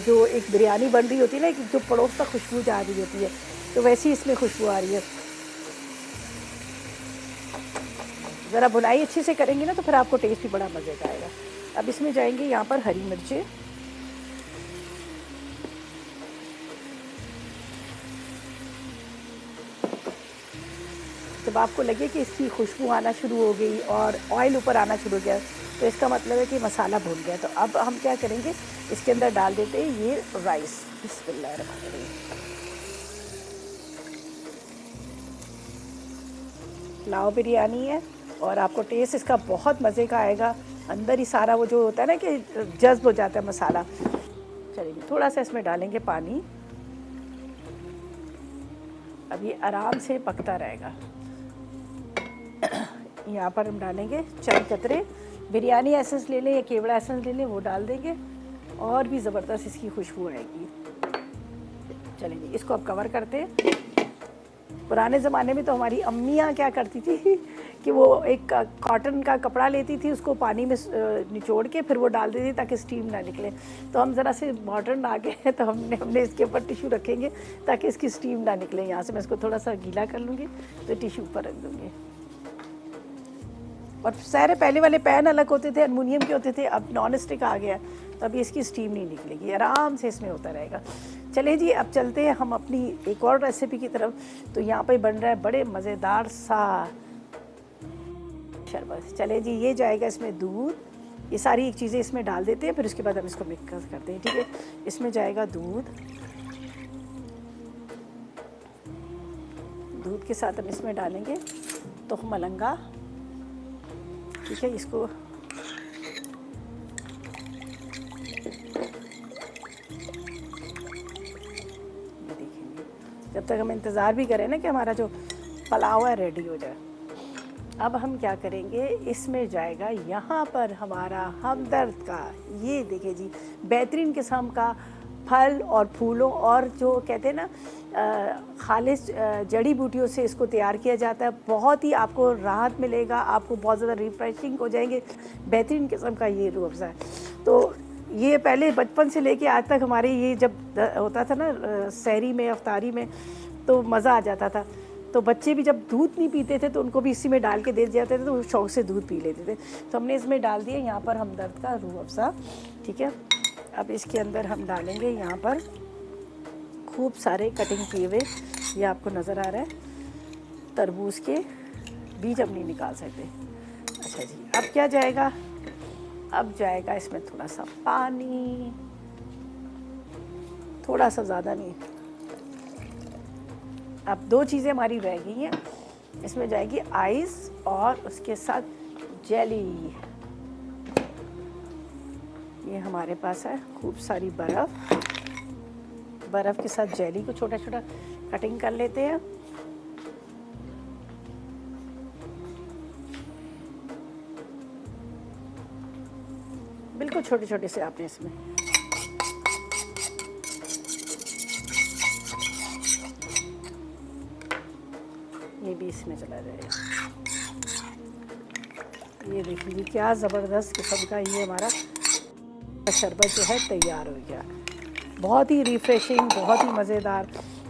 जो एक बिरयानी बन रही होती है ना, कि जो पड़ोस तक खुशबू जा रही होती है, तो वैसी इसमें खुशबू आ रही है। ज़रा भुनाई अच्छे से करेंगे ना तो फिर आपको टेस्ट भी बड़ा मज़े का आएगा। अब इसमें जाएंगे यहाँ पर हरी मिर्चें, जब आपको लगे कि इसकी खुशबू आना शुरू हो गई और ऑयल ऊपर आना शुरू हो गया तो इसका मतलब है कि मसाला भून गया। तो अब हम क्या करेंगे, इसके अंदर डाल देते हैं ये राइस। बिस्मिल्लाहिर्रहमानिर्रहीम। पुलाव बिरयानी है और आपको टेस्ट इसका बहुत मज़े का आएगा। अंदर ही सारा वो जो होता है ना कि जज्ब हो जाता है मसाला। चलिए थोड़ा सा इसमें डालेंगे पानी, अब ये आराम से पकता रहेगा। यहाँ पर हम डालेंगे चंद कतरे बिरयानी एसेंस ले लें या केवड़ा एसेंस ले लें, वो डाल देंगे और भी ज़बरदस्त इसकी खुशबू आएगी। चलिए इसको अब कवर करते हैं। पुराने ज़माने में तो हमारी अम्मियाँ क्या करती थी कि वो एक कॉटन का कपड़ा लेती थी, उसको पानी में निचोड़ के फिर वो डाल देती ताकि स्टीम ना निकले। तो हम ज़रा से मॉडर्न आ गए हैं, तो हमने इसके ऊपर टिश्यू रखेंगे ताकि इसकी स्टीम ना निकले। यहाँ से मैं इसको थोड़ा सा गीला कर लूँगी तो टिश्यू ऊपर रख दूँगी। और सारे पहले वाले पैन अलग होते थे, एल्युमिनियम के होते थे, अब नॉन स्टिक आ गया, तो अभी इसकी स्टीम नहीं निकलेगी, आराम से इसमें होता रहेगा। चलिए जी, अब चलते हैं हम अपनी एक और रेसिपी की तरफ। तो यहाँ पे बन रहा है बड़े मज़ेदार सा शरबत। चले जी, ये जाएगा इसमें दूध, ये सारी चीज़ें इसमें डाल देते हैं, फिर उसके बाद हम इसको मिक्स करते हैं, ठीक है। इसमें जाएगा दूध, दूध के साथ हम इसमें डालेंगे तुख्म मलंगा, ठीक है। इसको ये देखेंगे, जब तक हम इंतज़ार भी करें ना कि हमारा जो पुलाव है रेडी हो जाए। अब हम क्या करेंगे, इसमें जाएगा यहाँ पर हमारा हमदर्द का, ये देखिए जी, बेहतरीन किस्म का फल और फूलों और जो कहते हैं ना खालिस जड़ी बूटियों से इसको तैयार किया जाता है। बहुत ही आपको राहत मिलेगा, आपको बहुत ज़्यादा रिफ्रेशिंग हो जाएंगे। बेहतरीन किस्म का ये रूह अफ़ज़ा है। तो ये पहले बचपन से लेके आज तक हमारे ये जब होता था ना सहरी में, अफ्तारी में, तो मज़ा आ जाता था। तो बच्चे भी जब दूध नहीं पीते थे तो उनको भी इसी में डाल के दे जाते थे, तो वो शौक़ से दूध पी लेते थे। तो हमने इसमें डाल दिया यहाँ पर हमदर्द का रूह अफ़ज़ा, ठीक है। अब इसके अंदर हम डालेंगे यहाँ पर खूब सारे कटिंग किए हुए, ये आपको नज़र आ रहा है, तरबूज के बीज हम नहीं निकाल सकते। अच्छा जी, अब क्या जाएगा, अब जाएगा इसमें थोड़ा सा पानी, थोड़ा सा, ज़्यादा नहीं। अब दो चीज़ें हमारी रह गई हैं, इसमें जाएगी आइस और उसके साथ जेली। ये हमारे पास है खूब सारी बर्फ़, बर्फ़ के साथ जेली को छोटा छोटा कटिंग कर लेते हैं। बिल्कुल छोटे छोटे से आपने इसमें ये भी ये इसमें चला जाएगा। ये देखिए जी क्या ज़बरदस्त किस्म का ये हमारा शरबत जो है तैयार हो गया, बहुत ही रिफ्रेशिंग, बहुत ही मज़ेदार।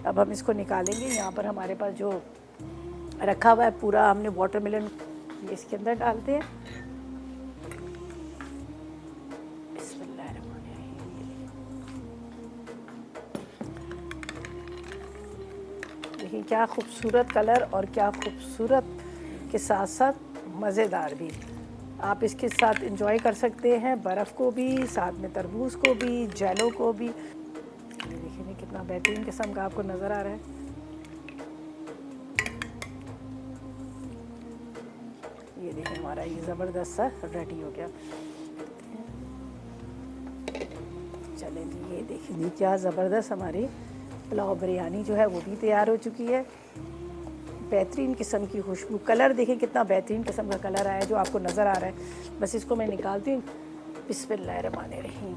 अब हम इसको निकालेंगे। यहाँ पर हमारे पास जो रखा हुआ है पूरा हमने वाटरमेलन, ये इसके अंदर डालते हैं। देखिए क्या खूबसूरत कलर और क्या खूबसूरत के साथ साथ मज़ेदार भी। आप इसके साथ एंजॉय कर सकते हैं बर्फ़ को भी, साथ में तरबूज को भी, जेलो को भी। ये देखिए कितना बेहतरीन किस्म का आपको नज़र आ रहा है। ये देखिए हमारा ये ज़बरदस्त सा रेडी हो गया। चलें जी, ये देखिए जी क्या ज़बरदस्त हमारी पुलाव बिरयानी जो है वो भी तैयार हो चुकी है। बेहतरीन किस्म की खुशबू, कलर देखें कितना बेहतरीन किस्म का कलर आया है जो आपको नज़र आ रहा है। बस इसको मैं निकालती हूँ। बिस्मिल्लाहिर्रहमानिर्रहीम।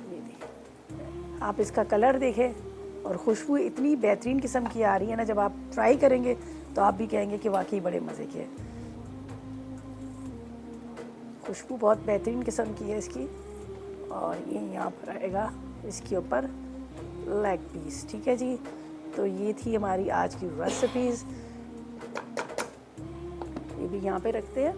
ये देखिए आप इसका कलर देखें और खुशबू इतनी बेहतरीन किस्म की आ रही है ना, जब आप ट्राई करेंगे तो आप भी कहेंगे कि वाकई बड़े मज़े के है। खुशबू बहुत बेहतरीन किस्म की है इसकी। और ये यहाँ पर आएगा इसके ऊपर लेग पीस। ठीक है जी, तो ये थी हमारी आज की रेसिपीज़। ये भी यहाँ पे रखते हैं।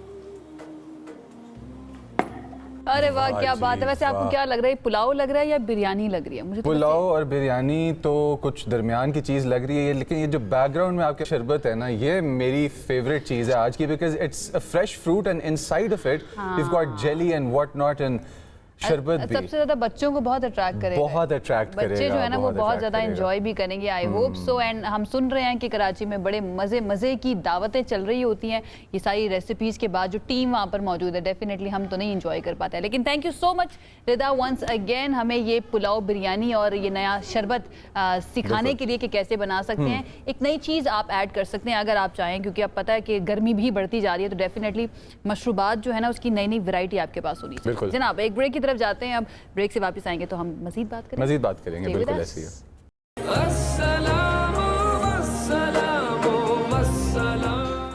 अरे वाह क्या बात है। वैसे आपको क्या लग रहा है, पुलाव लग रहा है या बिरयानी लग रही है? मुझे तो पुलाव और बिरयानी तो कुछ दरमियान की चीज़ लग रही है, लेकिन ये जो बैकग्राउंड में आपके शरबत है ना, ये मेरी फेवरेट चीज़ है आज की, because it's a fresh fruit and inside of it we have got jelly and what not and शरबत भी सबसे ज्यादा बच्चों को बहुत अट्रैक्ट करेगा, बहुत अट्रैक्ट करेगा। बच्चे जो है ना वो बहुत ज्यादा attract एंजॉय भी करेंगे, आई होप सो। एंड हम सुन रहे हैं कि कराची में बड़े मजे की दावतें चल रही होती हैं ये सारी रेसिपीज के बाद। जो टीम वहाँ पर मौजूद है डेफिनेटली हम तो नहीं एंजॉय कर पाते हैं, लेकिन thank you so much Rida once again हमें ये पुलाव बिरयानी और ये नया शरबत सिखाने के लिए कि कैसे बना सकते हैं। एक नई चीज़ आप ऐड कर सकते हैं अगर आप चाहें, क्योंकि अब पता है कि गर्मी भी बढ़ती जा रही है, तो डेफिनेटली मशरूबात जो है ना उसकी नई नई वैरायटी आपके पास होनी चाहिए। जनाब एक ब्रेक की तरफ जाते हैं, अब ब्रेक से वापस आएंगे तो हम मजीद बात करेंगे, बिल्कुल ऐसे ही है।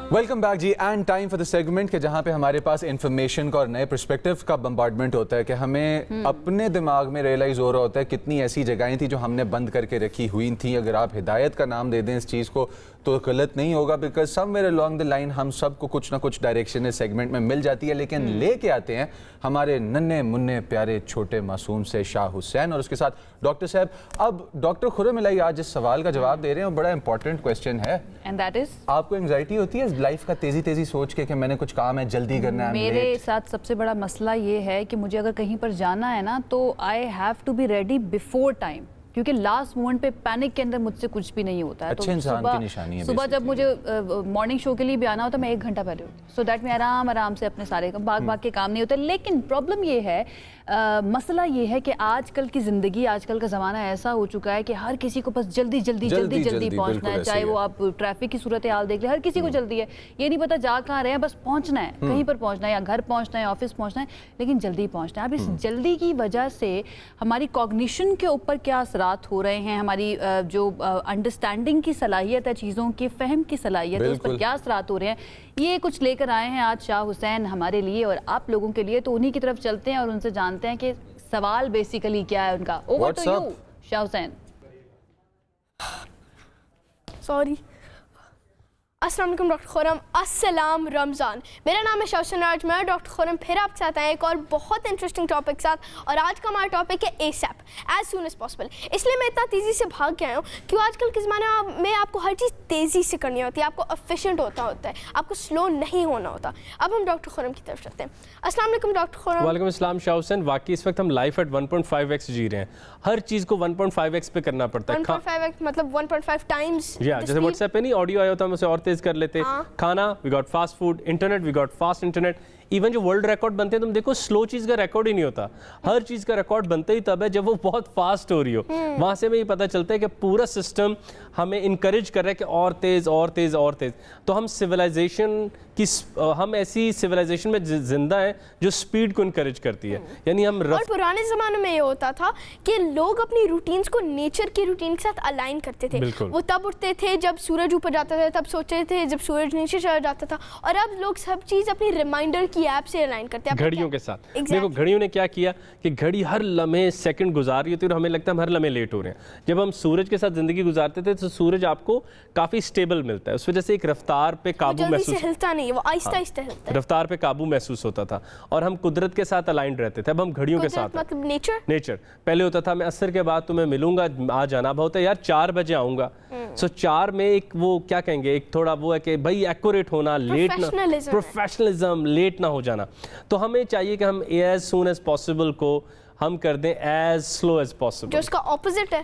वेलकम बैक जी, and time for the segment के जहाँ पे हमारे पास इंफॉर्मेशन का और नए पर्सपेक्टिव का बम्बार्डमेंट होता है कि हमें अपने दिमाग में रियलाइज़ हो रहा होता है कितनी ऐसी जगहें थी जो हमने बंद करके रखी हुई थी। अगर आप हिदायत का नाम दे दें इस चीज़ को तो गलत नहीं होगा, because somewhere along the line हम सबको कुछ ना कुछ डायरेक्शन इस सेगमेंट में मिल जाती है, लेकिन लेके आते हैं हमारे नन्हे मुन्ने प्यारे छोटे मासूम से शाह हुसैन और उसके साथ डॉक्टर साहब। अब डॉक्टर खुर्रम इलाही आज जिस सवाल का जवाब दे रहे हैं वो बड़ा इंपॉर्टेंट क्वेश्चन है, एंड दैट इज आपको एंजाइटी होती है लाइफ का तेजी सोच के कि मैंने कुछ काम है, जल्दी करना है? मेरे साथ सबसे बड़ा मसला ये है कि मुझे अगर कहीं पर जाना है ना तो I have to be ready before time, क्योंकि लास्ट मोमेंट पे पैनिक के अंदर मुझसे कुछ भी नहीं होता है। अच्छे इंसान की निशानी है। सुबह जब मुझे मॉर्निंग शो के लिए भी आना होता है मैं 1 घंटा पहले होती, सो दैट मैं आराम से अपने सारे भाग के काम नहीं होते। लेकिन प्रॉब्लम ये है, मसला ये है कि आजकल की ज़िंदगी, आजकल का ज़माना ऐसा हो चुका है कि हर किसी को बस जल्दी पहुंचना है। चाहे वो आप ट्रैफिक की सूरत हाल देख ले, हर किसी को जल्दी है, ये नहीं पता जा कहाँ रहे हैं, बस पहुंचना है, कहीं पर पहुंचना है, या घर पहुंचना है, ऑफिस पहुंचना है, लेकिन जल्दी पहुंचना है। अब इस जल्दी की वजह से हमारी कॉग्निशन के ऊपर क्या असरात हो रहे हैं, हमारी जो अंडरस्टैंडिंग की सलाहियत है, चीज़ों की फहम की सलाहियत है, उस पर क्या असरात हो रहे हैं, ये कुछ लेकर आए हैं आज शाह हुसैन हमारे लिए और आप लोगों के लिए। तो उन्हीं की तरफ चलते हैं और उनसे जानते हैं कि सवाल बेसिकली क्या है उनका। Over to you Shah Hussain. Sorry. अस्सलाम वालेकुम डॉक्टर खुर्रम, अस्सलाम रमज़ान। मेरा नाम है शाह हुसैन, आज मैं डॉक्टर खुर्रम फिर आपके साथ आए एक और बहुत इंटरेस्टिंग टॉपिक के साथ। और आज का हमारा टॉपिक है ASAP, as soon as possible. इसलिए मैं इतना तेज़ी से भाग के आया हूँ क्यों आजकल के ज़माने में आपको हर चीज़ तेज़ी से करनी होती है, आपको एफिशिएंट होता है, आपको स्लो नहीं होना होता। अब हम डॉक्टर खुर्रम की तरफ चलते हैं। अस्सलाम वालेकुम डॉक्टर खुर्रम। वालेकुम अस्सलाम शाह हुसैन। वाकई इस वक्त हम लाइफ एट 1.5x जी रहे हैं, हर चीज़ को 1.5x पे करना पड़ता है। 1.5x मतलब 1.5 टाइम्स। जैसे व्हाट्सएप पे नहीं ऑडियो आया होता हम उसे और तेज़ कर लेते। खाना we got fast food, internet we got fast internet, even جو ورلڈ ریکارڈ بنتے ہیں تم دیکھو स्लो चीज़ का रिकॉर्ड ही नहीं होता, हर चीज़ का रिकॉर्ड बनता ही तब है जब वो बहुत फास्ट हो रही हो. वहाँ से हमें ये पता चलता है कि पूरा सिस्टम हमें इनकरेज कर रहा है कि और तेज़ और तेज़ और तेज़. तो हम सिविलाइजेशन की हम ऐसी सिविलाइजेशन में जिंदा हैं जो स्पीड को इनकरेज करती है. यानी हम और पुराने ज़माने में ये होता था कि लोग अपनी रूटीन्स को नेचर की रूटीन के साथ अलाइन करते थे. वो तब उठते थे जब सूरज ऊपर जाता था, तब सोचते थे जब सूरज नीचे चला जाता था. और अब लोग सब चीज़ अपनी रिमाइंडर की ऐप से अलाइन करते हैं घड़ियों के साथ. देखो घड़ियों ने क्या किया कि घड़ी हर लम्हे सेकंड गुजार रही होती है और हमें लगता है हम हर लम्हे लेट हो रहे हैं. जब हम सूरज के साथ ज़िंदगी गुजारते थे तो सूरज आपको काफ़ी स्टेबल मिलता है, उस वजह से एक रफ्तार पे काबू महसूस हिलता नहीं है, वो आहिस्ता आहिस्ता हिलता है. रफ्तार पे काबू महसूस होता था और हम कुदरत के साथ अलाइंड रहते थे. अब हम घड़ियों के साथ मतलब नेचर पहले होता था मैं असर के बाद तुम्हें मिलूंगा, आ जाना बहुत है यार 4 बजे आऊंगा. सो 4 में एक वो क्या कहेंगे एक थोड़ा वो है कि भाई एक्यूरेट होना, लेट ना, प्रोफेशनलिज्म, लेट ना हो जाना. तो हमें चाहिए कि हम एज सून एज पॉसिबल को हम कर दें एज स्लो एज पॉसिबल, जो उसका ऑपोजिट है.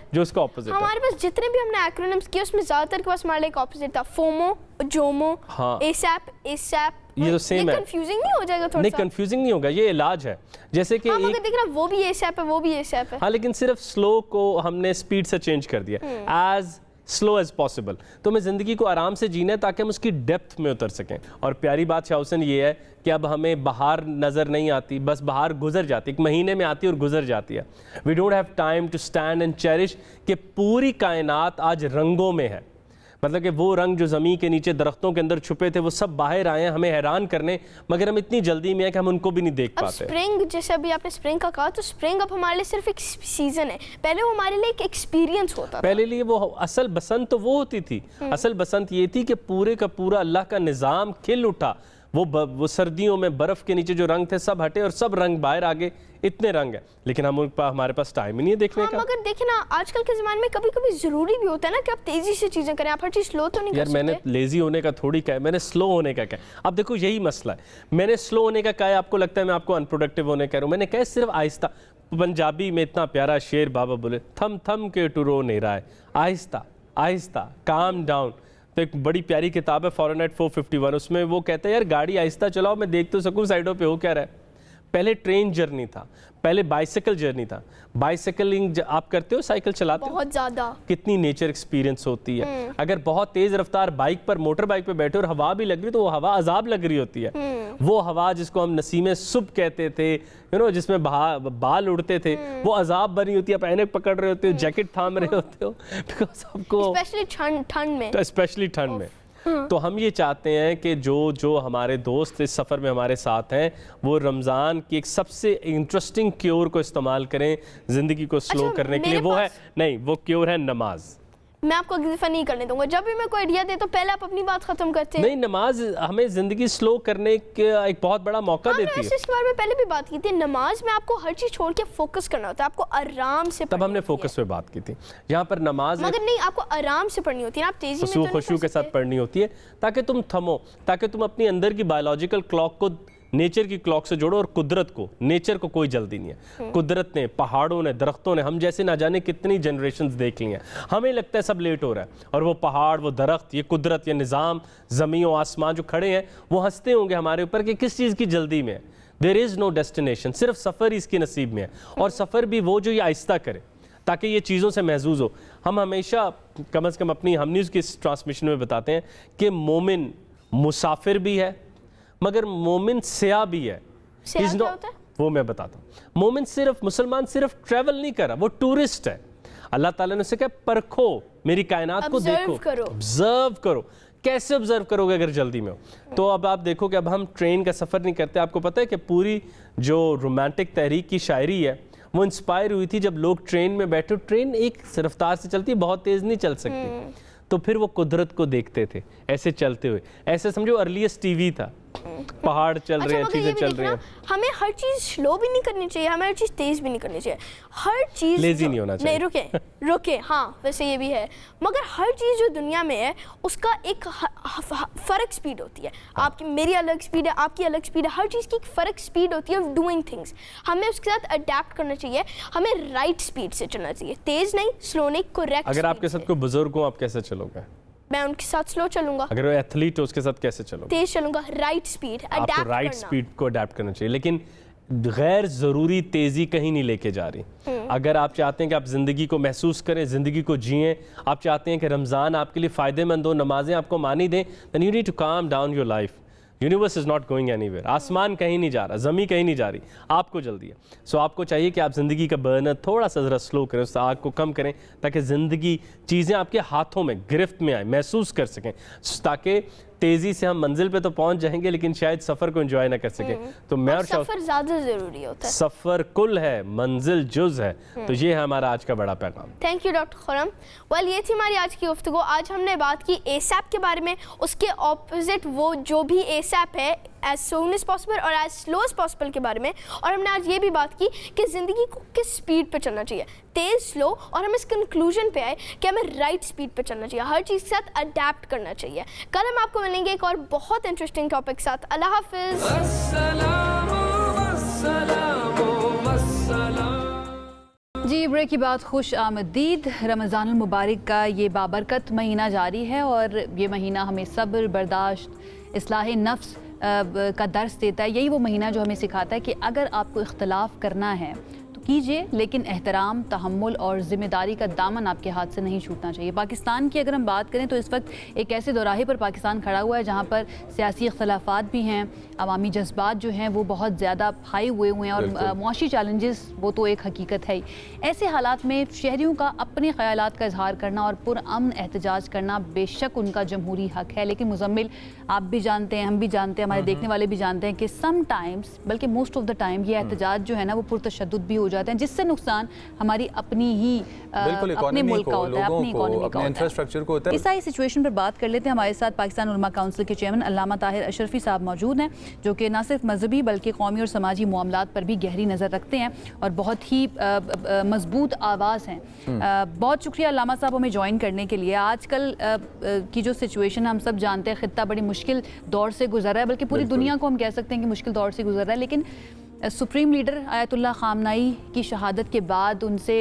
हमारे पास जितने भी हमने एक्रोनिम्स किए उसमें ज्यादातर के पास हमारे एक ऑपोजिट था, फोमो, जोमो, एसैप. ये तो सेम है. कंफ्यूजिंग नहीं हो जाएगा थोड़ा नहीं सा? कंफ्यूजिंग नहीं होगा, ये इलाज है. जैसे कि मगर देख रहा वो भी एसैप है, वो भी एसैप है. हाँ लेकिन सिर्फ स्लो को हमने स्पीड से चेंज कर दिया, एज स्लो एज पॉसिबल. तो हमें ज़िंदगी को आराम से जीना है ताकि हम उसकी डेप्थ में उतर सकें. और प्यारी बात शाहसन ये है कि अब हमें बाहर नज़र नहीं आती, बस बाहर गुजर जाती, एक महीने में आती है और गुजर जाती है. We don't have time to stand and cherish कि पूरी कायनात आज रंगों में है. मतलब कि वो रंग जो ज़मीन के नीचे दरख्तों के अंदर छुपे थे वो सब बाहर आए हैं हमें हैरान करने, मगर हम इतनी जल्दी में है कि हम उनको भी नहीं देख पाते. स्प्रिंग, जैसे अभी आपने स्प्रिंग का कहा, तो स्प्रिंग अब हमारे लिए सिर्फ एक सीजन है. पहले वो हमारे लिए एक एक्सपीरियंस होता था. पहले लिए वो असल बसंत तो वो होती थी. असल बसंत ये थी कि पूरे का पूरा अल्लाह का निज़ाम खिल उठा. वो सर्दियों में बर्फ़ के नीचे जो रंग थे सब हटे और सब रंग बाहर आ गए. इतने रंग है लेकिन हमारे पास टाइम ही नहीं है देखने का. मगर देखिए ना आजकल के ज़माने में कभी कभी ज़रूरी भी होता है ना कि आप तेज़ी से चीज़ें करें. आप हर चीज़ स्लो तो नहीं यार कर सकते. मैंने लेज़ी होने का थोड़ी कहा है, मैंने स्लो होने का कहा. अब देखो यही मसला है, मैंने स्लो होने का कहा है, आपको लगता है मैं आपको अनप्रोडक्टिव होने कह रहा हूँ. मैंने कहा सिर्फ आहिस्ता. पंजाबी में इतना प्यारा शेर बाबा बोले, थम थम के टुरो नहीं रहा है, आहिस्ता आहिस्ता, काम डाउन. तो एक बड़ी प्यारी किताब है फॉरेनहाइट 451, उसमें वो कहता है यार गाड़ी आहिस्ता चलाओ, मैं देख तो सकूँ साइडों पे हो क्या रहा है. पहले ट्रेन जर्नी था, पहले बाइसिकल जर्नी था. बाइसिकलिंग आप करते हो, साइकिल चलाते हो? बहुत ज़्यादा. कितनी नेचर एक्सपीरियंस होती है. अगर बहुत तेज़ रफ्तार बाइक पर, मोटर बाइक पे बैठे और हवा भी लग रही तो वो हवा अजाब लग रही होती है. वो हवा जिसको हम नसीमे सुब कहते थे, जिसमें बाल उड़ते थे, वो अजाब बनी होती है. आप ऐनक पकड़ रहे होते हो, जैकेट थाम रहे होते हो, बिकॉज आपको स्पेशली ठंड में. तो हम ये चाहते हैं कि जो हमारे दोस्त इस सफ़र में हमारे साथ हैं वो रमज़ान की एक सबसे इंटरेस्टिंग क्योर को इस्तेमाल करें ज़िंदगी को स्लो करने के लिए. वो है नहीं, वो क्योर है नमाज. मैं आपको अगली दफ़ा नहीं करने दूंगा. जब भी मैं कोई आइडिया दे तो पहले आप अपनी बात खत्म करते हैं. नहीं, नमाज हमें ज़िंदगी स्लो करने का एक बहुत बड़ा मौका देती है. इसके बारे में पहले भी बात की थी. नमाज में आपको हर चीज़ छोड़ के फोकस करना होता है, आपको आराम से. तब हमने फोकस पे बात की थी. यहाँ पर नमाज मगर नहीं, आपको आराम से पढ़नी होती है, आप तेजी में खुशू के साथ पढ़नी होती है ताकि तुम थमो, ताकि तुम अपनी अंदर की बायोलॉजिकल क्लॉक को नेचर की क्लॉक से जोड़ो. और कुदरत को, नेचर को कोई जल्दी नहीं है. कुदरत ने, पहाड़ों ने, दरख्तों ने, हम जैसे ना जाने कितनी जनरेशन्स देख ली हैं. हमें लगता है सब लेट हो रहा है और वो पहाड़, वो दरख्त, ये कुदरत, ये निज़ाम, ज़मीन और आसमान जो खड़े हैं वो हंसते होंगे हमारे ऊपर कि किस चीज़ की जल्दी में है. देयर इज़ नो डेस्टिनेशन, सिर्फ सफ़र ही इसके नसीब में है. और सफ़र भी वो जो ये आहिस्ता करे ताकि ये चीज़ों से महजूज हो. हम हमेशा कम अज़ कम अपनी हम न्यूज़ की इस ट्रांसमिशन में बताते हैं कि मोमिन मुसाफिर भी है मगर मोमिन सिया भी है. क्या होता है? वो मैं बताता हूँ. मोमिन सिर्फ, मुसलमान सिर्फ ट्रैवल नहीं कर रहा, वो टूरिस्ट है. अल्लाह ताला ने उसे कहा परखो, मेरी कायनात को देखो, ऑब्जर्व करो. कैसे ऑब्जर्व करोगे अगर जल्दी में हो? तो अब आप देखो कि अब हम ट्रेन का सफ़र नहीं करते. आपको पता है कि पूरी जो रोमांटिक तहरीक की शायरी है वो इंस्पायर हुई थी जब लोग ट्रेन में बैठे. ट्रेन एक रफ्तार से चलती, बहुत तेज़ नहीं चल सकती. तो फिर वो कुदरत को देखते थे ऐसे चलते हुए. ऐसे समझो अर्लीस्ट टीवी था, पहाड़ चल रहे हैं, चीजें चल रही हैं. हमें हर चीज स्लो भी नहीं करनी चाहिए, हमें हर चीज तेज भी नहीं करनी चाहिए. हर चीज लेजी नहीं होना चाहिए. नहीं, रुके हाँ वैसे ये भी है. मगर हर चीज जो दुनिया में है उसका एक फर्क स्पीड होती है. आपकी, मेरी अलग स्पीड है, आपकी अलग स्पीड है. हर चीज की एक फर्क स्पीड होती है ऑफ डूइंग थिंग्स. हमें उसके साथ अडेप्ट करना चाहिए. हमें राइट स्पीड से चलना चाहिए, तेज नहीं, स्लो नहीं, करेक्ट. अगर आपके साथ कोई बुजुर्ग हो आप कैसे चलोगे? मैं उनके साथ स्लो चलूंगा, अगर वो एथलीट हो उसके साथ कैसे चलोगे? तेज चलूंगा, राइट स्पीड आपको अडेप्ट राइट करना। स्पीड को अडेप्ट करना चाहिए, लेकिन गैर ज़रूरी तेज़ी कहीं नहीं लेके जा रही। अगर आप चाहते हैं कि आप ज़िंदगी को महसूस करें, ज़िंदगी को जिएं, आप चाहते हैं कि रमज़ान आपके लिए फ़ायदेमंद हो, नमाज़ें आपको मानी दें, then you need to calm down your life. Universe is not going anywhere, आसमान कहीं नहीं जा रहा, ज़मीन कहीं नहीं जा रही, आपको जल्दी है। सो आपको चाहिए कि आप ज़िंदगी का बर्नर थोड़ा सा ज़रा स्लो करें, उस आग को कम करें, ताकि ज़िंदगी चीज़ें आपके हाथों में गिरफ्त में आए, महसूस कर सकें, ताकि तेज़ी से हम मंजिल पे तो पहुंच जाएंगे लेकिन शायद सफ़र को एंजॉय ना कर सकें। तो मैं और सफ़र ज़्यादा ज़रूरी होता है। सफ़र कुल है, मंजिल जुज़ है। तो ये है हमारा आज का बड़ा पैगाम। Thank you doctor Khurram. Well, ये थी हमारी आज की गुफ्तगू। आज हमने बात की एसैप के बारे में, उसके ऑपोजिट वो जो भी एसैप है, एज सून एज पॉसिबल और एज स्लो एज पॉसिबल के बारे में। और हमने आज ये भी बात की कि ज़िंदगी को किस स्पीड पे चलना चाहिए, तेज़, स्लो, और हम इस कंक्लूजन पे आए कि हमें राइट स्पीड पे चलना चाहिए, हर चीज़ के साथ अडेप्ट करना चाहिए। कल हम आपको मिलेंगे एक और बहुत इंटरेस्टिंग टॉपिक के साथ। अल्लाह हाफिज़। जी, ब्रेक की बात खुश आमदीद। रमज़ानुल मुबारक का ये बाबरकत महीना जारी है और ये महीना हमें सब्र, बर्दाश्त, इस्लाह नफ्स का दर्स देता है। यही वो महीना जो हमें सिखाता है कि अगर आपको इख्तलाफ करना है तो कीजिए, लेकिन एहतराम, तहम्मुल और ज़िम्मेदारी का दामन आपके हाथ से नहीं छूटना चाहिए। पाकिस्तान की अगर हम बात करें तो इस वक्त एक ऐसे दोराहे पर पाकिस्तान खड़ा हुआ है जहाँ पर सियासी इख्तलाफात भी हैं, अवामी जज्बात जो हैं वो बहुत ज़्यादा हाई हुए हुए हैं और मुआशी चैलेंजेस वो तो एक हकीकत है ही। ऐसे हालात में शहरियों का अपने ख़यालात का इजहार करना और पुरअमन एहतजाज करना बेशक उनका जमहूरी हक है, लेकिन मुज़म्मिल आप भी जानते हैं, हम भी जानते हैं, हमारे देखने वाले भी जानते हैं कि सम टाइम्स, बल्कि मोस्ट ऑफ द टाइम, ये एहतजाज जो है ना वो पुरतशद्दुद भी हो जाते हैं, जिससे नुकसान हमारी अपनी ही अपने मुल्क का होता है, अपनी इकोनॉमी का, इंफ्रास्ट्रक्चर को होता है। इस सारी सिचुएशन पर बात कर लेते हैं। हमारे साथ पाकिस्तान उलमा काउंसिल के चेयरमैन अल्लामा ताहिर अशरफी साहब मौजूद हैं, जो कि न सिर्फ मजहबी बल्कि कौमी और समाजी मामलात पर भी गहरी नज़र रखते हैं और बहुत ही मजबूत आवाज़ हैं। बहुत शुक्रिया अल्लामा साहब हमें ज्वाइन करने के लिए। आजकल की जो सिचुएशन हम सब जानते हैं, ख़ित्ता बड़ी मुश्किल दौर से गुजर रहा है, बल्कि पूरी दुनिया को हम कह सकते हैं कि मुश्किल दौर से गुजर रहा है, लेकिन सुप्रीम लीडर आयतुल्लाह ख़ामनाई की शहादत के बाद उनसे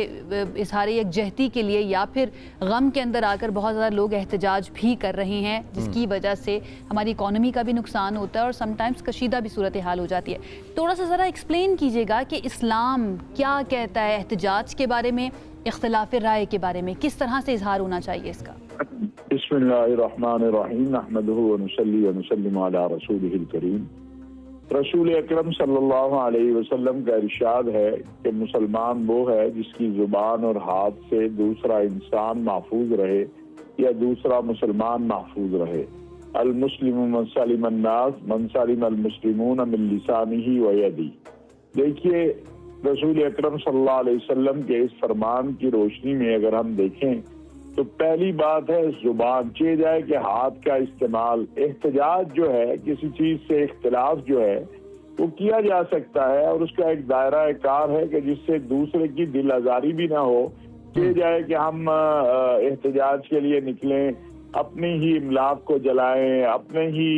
इजहार यकजहती के लिए या फिर गम के अंदर आकर बहुत ज़्यादा लोग एहतजाज भी कर रहे हैं, जिसकी वजह से हमारी इकॉनमी का भी नुकसान होता है और समटाइम्स कशीदा भी सूरत हाल हो जाती है। थोड़ा सा ज़रा एक्सप्लेन कीजिएगा कि इस्लाम क्या कहता है एहतजाज के बारे में, इख्तिलाफ राय के बारे में, किस तरह से इजहार होना चाहिए इसका। बिस्मिल्लाहिर्रहमानिर्रहीम, नहमदुहु व नुसल्ली व नुसल्लिमु अला रसूलिहिल करीम। रसूल अकरम सल्लल्लाहु अलैहि वसल्लम का इरशाद है कि मुसलमान वो है जिसकी जुबान और हाथ से दूसरा इंसान महफूज रहे या दूसरा मुसलमान महफूज रहे। अल मुस्लिम मन सलिम अन्नास मन सलिम अल मुस्लिमून मिन लिसानिही व यदी। देखिए, रसूल अकरम सल्लल्लाहु अलैहि वसल्लम के इस फरमान की रोशनी में अगर हम देखें तो पहली बात है जुबान चे जाए कि हाथ का इस्तेमाल। एहतजाज जो है, किसी चीज से इख्तिलाफ जो है वो किया जा सकता है और उसका एक दायरा कार है कि जिससे दूसरे की दिल आजारी भी ना हो। चे जाए कि हम एहतजाज के लिए निकलें, अपनी ही इमलाक को जलाएं, अपने ही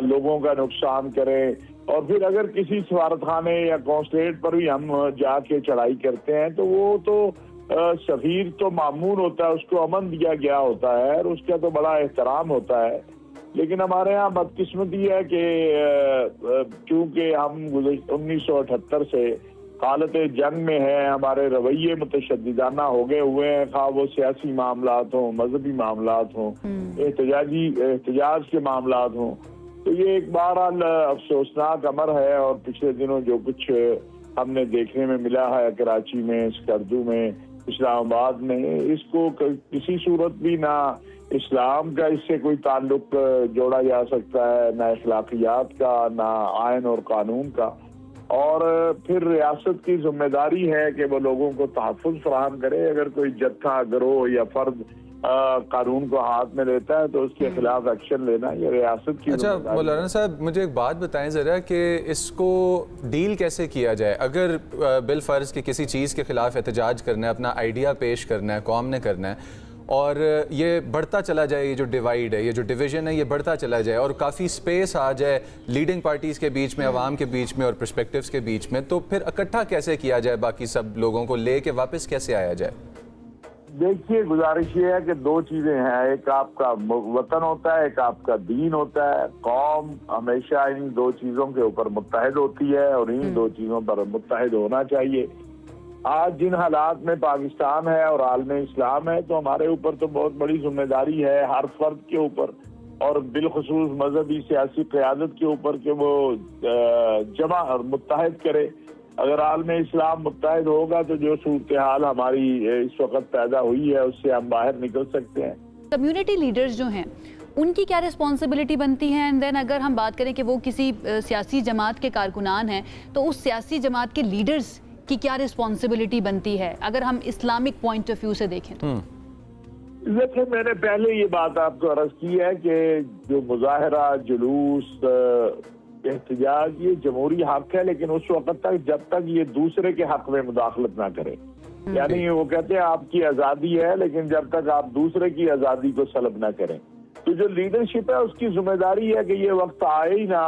लोगों का नुकसान करें, और फिर अगर किसी सफारतखाने या कॉन्सुलेट पर भी हम जाके चढ़ाई करते हैं तो वो तो सफीर तो मामून होता है, उसको अमन दिया गया होता है और उसका तो बड़ा एहतराम होता है। लेकिन हमारे यहाँ बदकिस्मती है कि चूंकि हम 1978 से हालत जंग में है, हमारे रवैये मुतशद्दिदाना हो गए हुए हैं, खा वो सियासी मामलात हों, मजहबी मामलात हों, एहतजाज के मामलात हों। तो ये एक बहरहाल अफसोसनाक अमर है। और पिछले दिनों जो कुछ हमने देखने में मिला है कराची में, स्कर्दू में, इस्लामाबाद में, इसको किसी सूरत भी ना इस्लाम का इससे कोई ताल्लुक जोड़ा जा सकता है, ना अखलाकियात का, ना आयन और कानून का। और फिर रियासत की जिम्मेदारी है कि वो लोगों को तहफ़्फ़ुज़ फराहम करे। अगर कोई जत्था, गिरोह या फर्द कानून को हाथ में लेता है तो उसके खिलाफ एक्शन लेना ये रियासत की। अच्छा मौलाना साहब, मुझे एक बात बताएं ज़रा कि इसको डील कैसे किया जाए। अगर बिल फ़र्ज़ कि किसी चीज़ के ख़िलाफ़ एहतजाज करना है, अपना आइडिया पेश करना है, कौम ने करना है, और ये बढ़ता चला जाए, ये जो डिवाइड है, ये जो डिवीज़न है, ये बढ़ता चला जाए और काफ़ी स्पेस आ जाए लीडिंग पार्टीज़ के बीच में, अवाम के बीच में और पर्सपेक्टिव्स के बीच में, तो फिर इकट्ठा कैसे किया जाए, बाकी सब लोगों को ले के वापस कैसे आया जाए? دیکھیے گزارش یہ ہے کہ دو چیزیں ہیں، ایک آپ کا وطن ہوتا ہے، ایک آپ کا دین ہوتا ہے. قوم ہمیشہ ان دو چیزوں کے اوپر متحد ہوتی ہے اور ان دو چیزوں پر متحد ہونا چاہیے. آج جن حالات میں پاکستان ہے اور عالم اسلام ہے، تو ہمارے اوپر تو بہت بڑی ذمہ داری ہے ہر فرد کے اوپر، اور بالخصوص مذہبی سیاسی قیادت کے اوپر کہ وہ جمع اور متحد کرے. اگر عالم اسلام متحد ہوگا تو جو صورتحال ہماری اس وقت پیدا ہوئی ہے اس سے ہم باہر نکل سکتے ہیں. کمیونٹی لیڈرز جو ہیں ان کی کیا رسپانسبلٹی بنتی ہے؟ اینڈ دین اگر ہم بات کریں کہ وہ کسی سیاسی جماعت کے کارکنان ہیں تو اس سیاسی جماعت کے لیڈرز کی کیا رسپانسبلٹی بنتی ہے اگر ہم اسلامک پوائنٹ آف ویو سے دیکھیں تو؟ دیکھیں میں نے پہلے یہ بات آپ کو عرض کی ہے کہ جو مظاہرہ، جلوس، احتجاج یہ جمہوری حق ہے، لیکن اس وقت تک جب تک یہ دوسرے کے حق میں مداخلت نہ کرے. یعنی وہ کہتے ہیں آپ کی آزادی ہے لیکن جب تک آپ دوسرے کی آزادی کو سلب نہ کریں. تو جو لیڈرشپ ہے اس کی ذمہ داری ہے کہ یہ وقت آئے ہی نہ،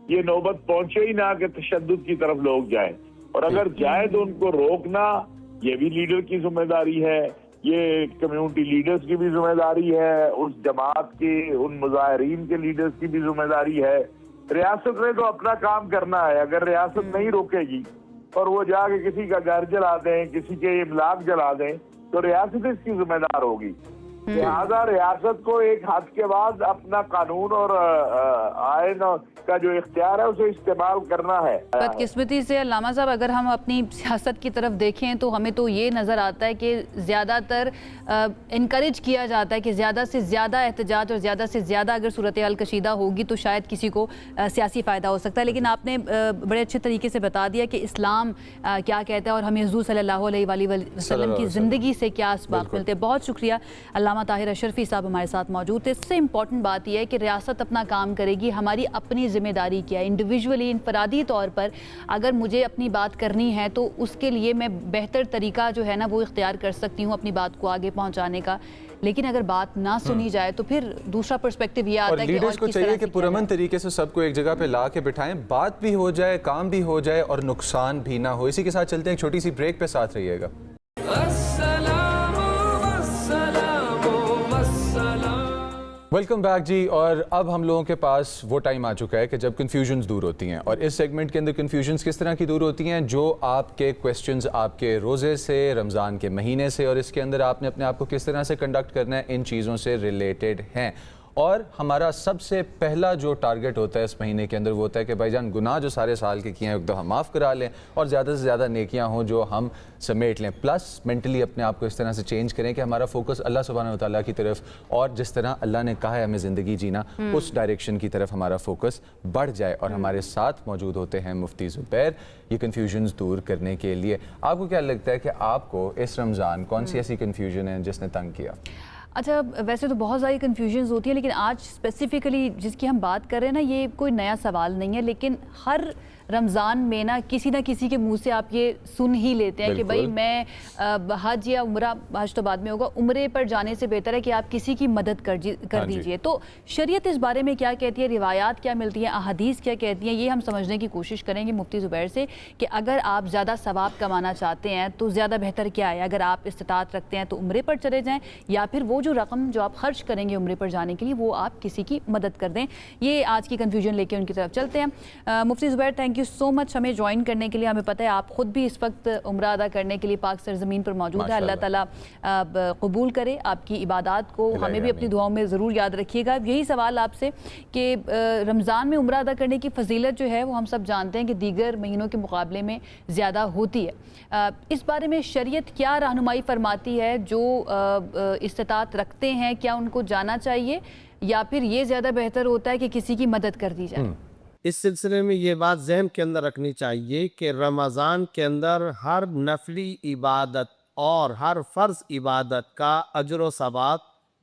یہ نوبت پہنچے ہی نہ کہ تشدد کی طرف لوگ جائیں، اور اگر جائے تو ان کو روکنا یہ بھی لیڈر کی ذمہ داری ہے. یہ کمیونٹی لیڈرز کی بھی ذمہ داری ہے، اس جماعت کی ان مظاہرین کے لیڈرز کی بھی ذمہ داری ہے. ریاست نے تو اپنا کام کرنا ہے. اگر ریاست نہیں روکے گی اور وہ جا کے کسی کا گھر جلا دیں، کسی کے املاک جلا دیں، تو ریاست اس کی ذمہ دار ہوگی. لہٰذا ریاست کو ایک حد کے بعد اپنا قانون اور آئین کا جو اختیار ہے اسے استعمال کرنا ہے. بدقسمتی سے علامہ صاحب اگر ہم اپنی سیاست کی طرف دیکھیں تو ہمیں تو یہ نظر آتا ہے کہ زیادہ تر انکریج کیا جاتا ہے کہ زیادہ سے زیادہ احتجاج اور زیادہ سے زیادہ اگر صورتحال کشیدہ ہوگی تو شاید کسی کو سیاسی فائدہ ہو سکتا ہے. لیکن آپ نے بڑے اچھے طریقے سے بتا دیا کہ اسلام کیا کہتا ہے اور ہمیں حضور صلی اللہ علیہ وآلہ وسلم کی زندگی سے کیا اسباق ملتے ہیں. بہت شکریہ علامہ طاہر اشرفی صاحب ہمارے ساتھ موجود تھے. اس سے امپورٹنٹ بات یہ ہے کہ ریاست اپنا کام کرے گی، ہماری اپنی ذمہ داری کیا ہے. انڈیویجولی انفرادی طور پر اگر مجھے اپنی بات کرنی ہے تو اس کے لیے میں بہتر طریقہ جو ہے نا وہ اختیار کر سکتی ہوں اپنی بات کو آگے پہنچانے کا. لیکن اگر بات نہ سنی جائے تو پھر دوسرا پرسپیکٹیو یہ آتا ہے کہ لیڈرز کو چاہیے کہ پرامن طریقے سے سب کو ایک جگہ پہ لا کے بٹھائیں، بات بھی ہو جائے، کام بھی ہو جائے اور نقصان بھی نہ ہو. اسی کے ساتھ چلتے ہیں ایک چھوٹی سی بریک پہ، ساتھ رہیے گا. ویلکم بیک جی. اور اب ہم لوگوں کے پاس وہ ٹائم آ چکا ہے کہ جب کنفیوژنز دور ہوتی ہیں، اور اس سیگمنٹ کے اندر کنفیوژنز کس طرح کی دور ہوتی ہیں؟ جو آپ کے کویسچنز آپ کے روزے سے، رمضان کے مہینے سے، اور اس کے اندر آپ نے اپنے آپ کو کس طرح سے کنڈکٹ کرنا ہے، ان چیزوں سے ریلیٹڈ ہیں. اور ہمارا سب سے پہلا جو ٹارگٹ ہوتا ہے اس مہینے کے اندر وہ ہوتا ہے کہ بھائی جان گناہ جو سارے سال کے کیے ہیں ایک دفعہ معاف کرا لیں اور زیادہ سے زیادہ نیکیاں ہوں جو ہم سمیٹ لیں. پلس مینٹلی اپنے آپ کو اس طرح سے چینج کریں کہ ہمارا فوکس اللہ سبحانہ وتعالیٰ کی طرف، اور جس طرح اللہ نے کہا ہے ہمیں زندگی جینا اس ڈائریکشن کی طرف ہمارا فوکس بڑھ جائے. اور ہمارے ساتھ موجود ہوتے ہیں مفتی زبیر یہ کنفیوژنز دور کرنے کے لیے. آپ کو کیا لگتا ہے کہ آپ کو اس رمضان کون سی ایسی کنفیوژن ہے جس نے تنگ کیا؟ اچھا ویسے تو بہت ساری کنفیوژنز ہوتی ہیں لیکن آج اسپیسیفکلی جس کی ہم بات کر رہے ہیں نا یہ کوئی نیا سوال نہیں ہے. لیکن ہر رمضان میں نا کسی نہ کسی کے منہ سے آپ یہ سن ہی لیتے ہیں کہ بھائی میں حج یا عمرہ، حج تو بعد میں ہوگا، عمرے پر جانے سے بہتر ہے کہ آپ کسی کی مدد کر دیجئے. تو شریعت اس بارے میں کیا کہتی ہے، روایات کیا ملتی ہیں، احادیث کیا کہتی ہیں، یہ ہم سمجھنے کی کوشش کریں گے مفتی زبیر سے کہ اگر آپ زیادہ ثواب کمانا چاہتے ہیں تو زیادہ بہتر کیا ہے. اگر آپ استطاعت رکھتے ہیں تو عمرے پر چلے جائیں، یا پھر وہ جو رقم جو آپ خرچ کریں گے عمرے پر جانے کے لیے وہ آپ کسی کی مدد کر دیں. یہ آج کی کنفیوژن لے کے ان کی طرف چلتے ہیں. مفتی زبیر تھینک یو سو مچ ہمیں جوائن کرنے کے لیے. ہمیں پتہ ہے آپ خود بھی اس وقت عمرہ ادا کرنے کے لیے پاک سرزمین پر موجود ہے. اللہ تعالیٰ قبول کرے آپ کی عبادات کو. ہمیں بھی اپنی دعاؤں میں ضرور یاد رکھیے گا. یہی سوال آپ سے کہ رمضان میں عمرہ ادا کرنے کی فضیلت جو ہے وہ ہم سب جانتے ہیں کہ دیگر مہینوں کے مقابلے میں زیادہ ہوتی ہے. اس بارے میں شریعت کیا رہنمائی فرماتی ہے؟ جو استطاعت رکھتے ہیں کیا ان کو جانا چاہیے یا پھر یہ زیادہ بہتر ہوتا ہے کہ کسی کی مدد کر دی جائے؟ اس سلسلے میں یہ بات ذہن کے اندر رکھنی چاہیے کہ رمضان کے اندر ہر نفلی عبادت اور ہر فرض عبادت کا اجر و ثواب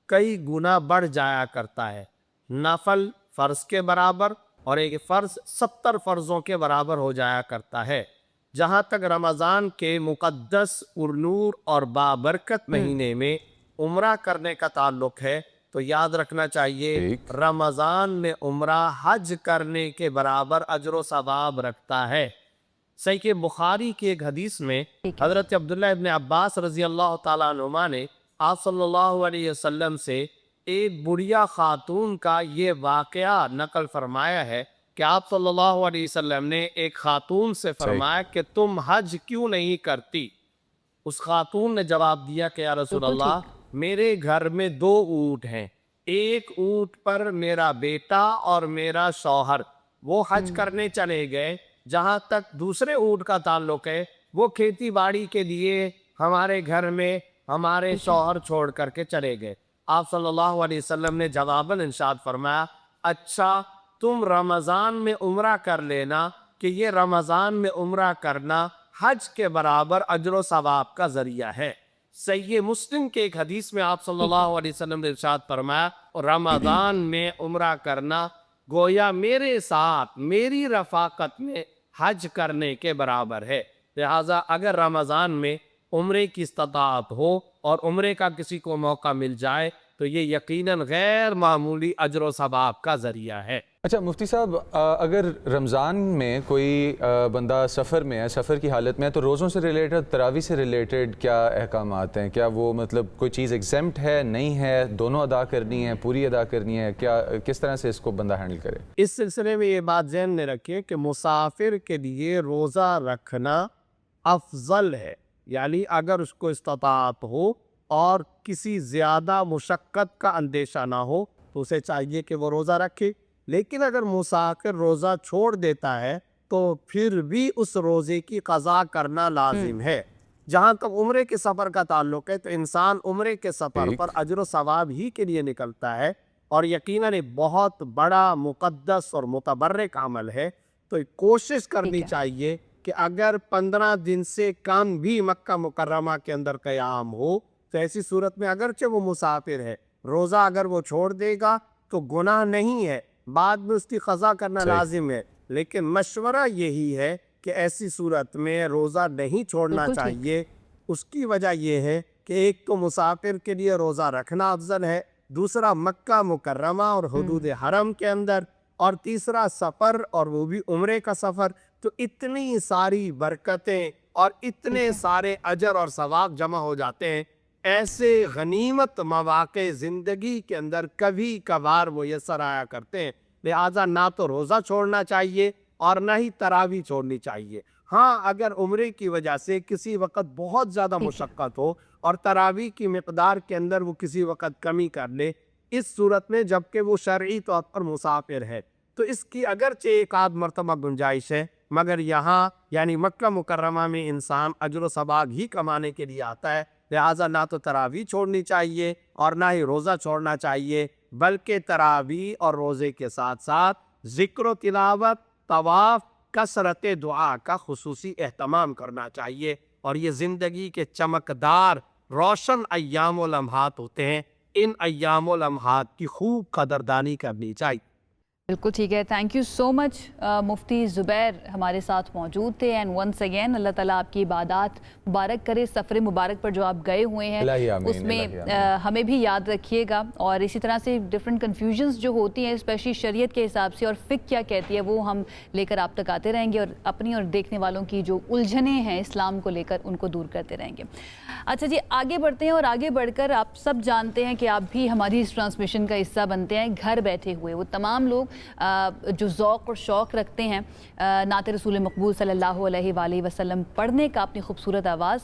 کئی گنا بڑھ جایا کرتا ہے. نفل فرض کے برابر اور ایک فرض 70 فرضوں کے برابر ہو جایا کرتا ہے. جہاں تک رمضان کے مقدس نور اور بابرکت مہینے میں عمرہ کرنے کا تعلق ہے تو یاد رکھنا چاہیے رمضان میں عمرہ حج کرنے کے برابر اجر و ثواب رکھتا ہے. صحیح بخاری کی ایک حدیث میں حضرت عبداللہ ابن عباس رضی اللہ تعالیٰ عنہما نے आप सल्लल्लाहु अलैहि वसल्लम से एक बुढ़िया खातून का ये वाक़या नकल फरमाया है कि आप सल्लल्लाहु अलैहि वसल्लम ने एक खातून से फरमाया कि तुम हज क्यों नहीं करती। उस खातून ने जवाब दिया कि या रसूल अल्लाह, मेरे घर में 2 ऊँट हैं, एक ऊँट पर मेरा बेटा और मेरा शौहर वो हज करने चले गए, जहाँ तक दूसरे ऊँट का ताल्लुक है वो खेती बाड़ी के लिए हमारे घर में हमारे शौहर छोड़ करके चले गए। आप सल्लल्लाहु अलैहि वसल्लम ने जवाबन इरशाद फरमाया, अच्छा तुम रमज़ान में उम्रा कर लेना कि ये रमज़ान में उम्रा करना हज के बराबर अजर सवाब का जरिया है। सही मुस्लिम के एक हदीस में आप सल्लल्लाहु अलैहि वसल्लम ने इरशाद फरमाया, रमज़ान में उम्रा करना गोया मेरे साथ मेरी रफ़ाकत में हज करने के बराबर है। लिहाजा अगर रमज़ान में उम्रे की इस्ताअत हो और उम्रे का किसी को मौका मिल जाए तो ये यकीनन गैर मामूली अजर व सवाब का ज़रिया है। अच्छा मुफ्ती साहब, अगर रमज़ान में कोई बंदा सफ़र में है, सफ़र की हालत में है, तो रोज़ों से रिलेटेड, तरावी से रिलेटेड क्या अहकाम आते हैं? क्या वो मतलब कोई चीज़ एग्जेम्प्ट है, नहीं है, दोनों अदा करनी है, पूरी अदा करनी है, क्या किस तरह से इसको बंदा हैंडल करे? इस सिलसिले में ये बात ज़हन में रखिए कि मुसाफिर के लिए रोज़ा रखना अफजल है, यानी अगर उसको इस्ताअत हो और किसी ज़्यादा मुशक्क़त का अंदेशा ना हो तो उसे चाहिए कि वो रोज़ा रखे। लेकिन अगर मुसाफिर रोज़ा छोड़ देता है तो फिर भी उस रोज़े की क़ज़ा करना लाजिम है। जहाँ तक उम्रे के सफ़र का ताल्लुक़ है तो इंसान उम्रे के सफ़र पर अजर सवाब ही के लिए निकलता है और यकीनन एक बहुत बड़ा मुक़द्दस और मुतबर्रक अमल है। तो कोशिश करनी चाहिए कि अगर 15 दिन से कम भी मक्का मुकर्रमा के अंदर क़याम हो तो ऐसी सूरत में अगरचे वो मुसाफिर है, रोज़ा अगर वो छोड़ देगा तो गुनाह नहीं है, बाद में उसकी क़ज़ा करना लाजिम है। लेकिन मशवरा यही है कि ऐसी सूरत में रोज़ा नहीं छोड़ना चाहिए। उसकी वजह यह है कि एक तो मुसाफिर के लिए रोज़ा रखना अफजल है, दूसरा मक्का मुकर्रमा और हुदूद हरम के अंदर, और तीसरा सफ़र और वो भी उम्रे का सफ़र। तो इतनी सारी बरकतें और इतने सारे अजर और सवाब जमा हो जाते हैं। ऐसे गनीमत मौक़े ज़िंदगी के अंदर कभी कभार मुयस्सर आया करते हैं। लिहाजा ना तो रोज़ा छोड़ना चाहिए और ना ही तरावी छोड़नी चाहिए। हाँ, अगर उम्रे की वजह से किसी वक़्त बहुत ज़्यादा मुशक्क़त हो और तरावी की मिक़दार के अंदर वो किसी वक़्त कमी कर ले, इस सूरत में जबकि वो शरई तौर पर मुसाफिर है तो इसकी अगरचे एक आध मरतबा गुंजाइश है, मगर यहाँ यानी मक्का मुकर्रमा में इंसान अजर सवाब ही कमाने के लिए आता है। लिहाजा ना तो तरावी छोड़नी चाहिए और ना ही रोज़ा छोड़ना चाहिए, बल्कि तरावी और रोज़े के साथ साथ ज़िक्र तिलावत, तवाफ़, कसरत दुआ का खुसूसी एहतमाम करना चाहिए। और ये ज़िंदगी के चमकदार रोशन अय्याम लम्हात होते हैं, इन अय्याम लम्हात की खूब कदरदानी करनी चाहिए। बिल्कुल ठीक है। थैंक यू सो मच मुफ्ती ज़ुबैर हमारे साथ मौजूद थे। एंड वंस अगेन अल्लाह ताला आपकी इबादत मुबारक करे। सफ़र मुबारक पर जो आप गए हुए हैं उसमें हमें भी याद रखिएगा। और इसी तरह से डिफरेंट कन्फ्यूजन्स जो होती हैं स्पेशली शरीयत के हिसाब से और फ़िक़्ह क्या कहती है वो हम लेकर आप तक आते रहेंगे और अपनी और देखने वालों की जो उलझनें हैं इस्लाम को लेकर उनको दूर करते रहेंगे। अच्छा जी, आगे बढ़ते हैं और आगे बढ़कर आप सब जानते हैं कि आप भी हमारी इस ट्रांसमिशन का हिस्सा बनते हैं। घर बैठे हुए वो तमाम लोग जो ज़ौक़ और शौक़ रखते हैं नात रसूल मकबूल सल्लल्लाहु अलैहि वसल्लम पढ़ने का अपनी खूबसूरत आवाज़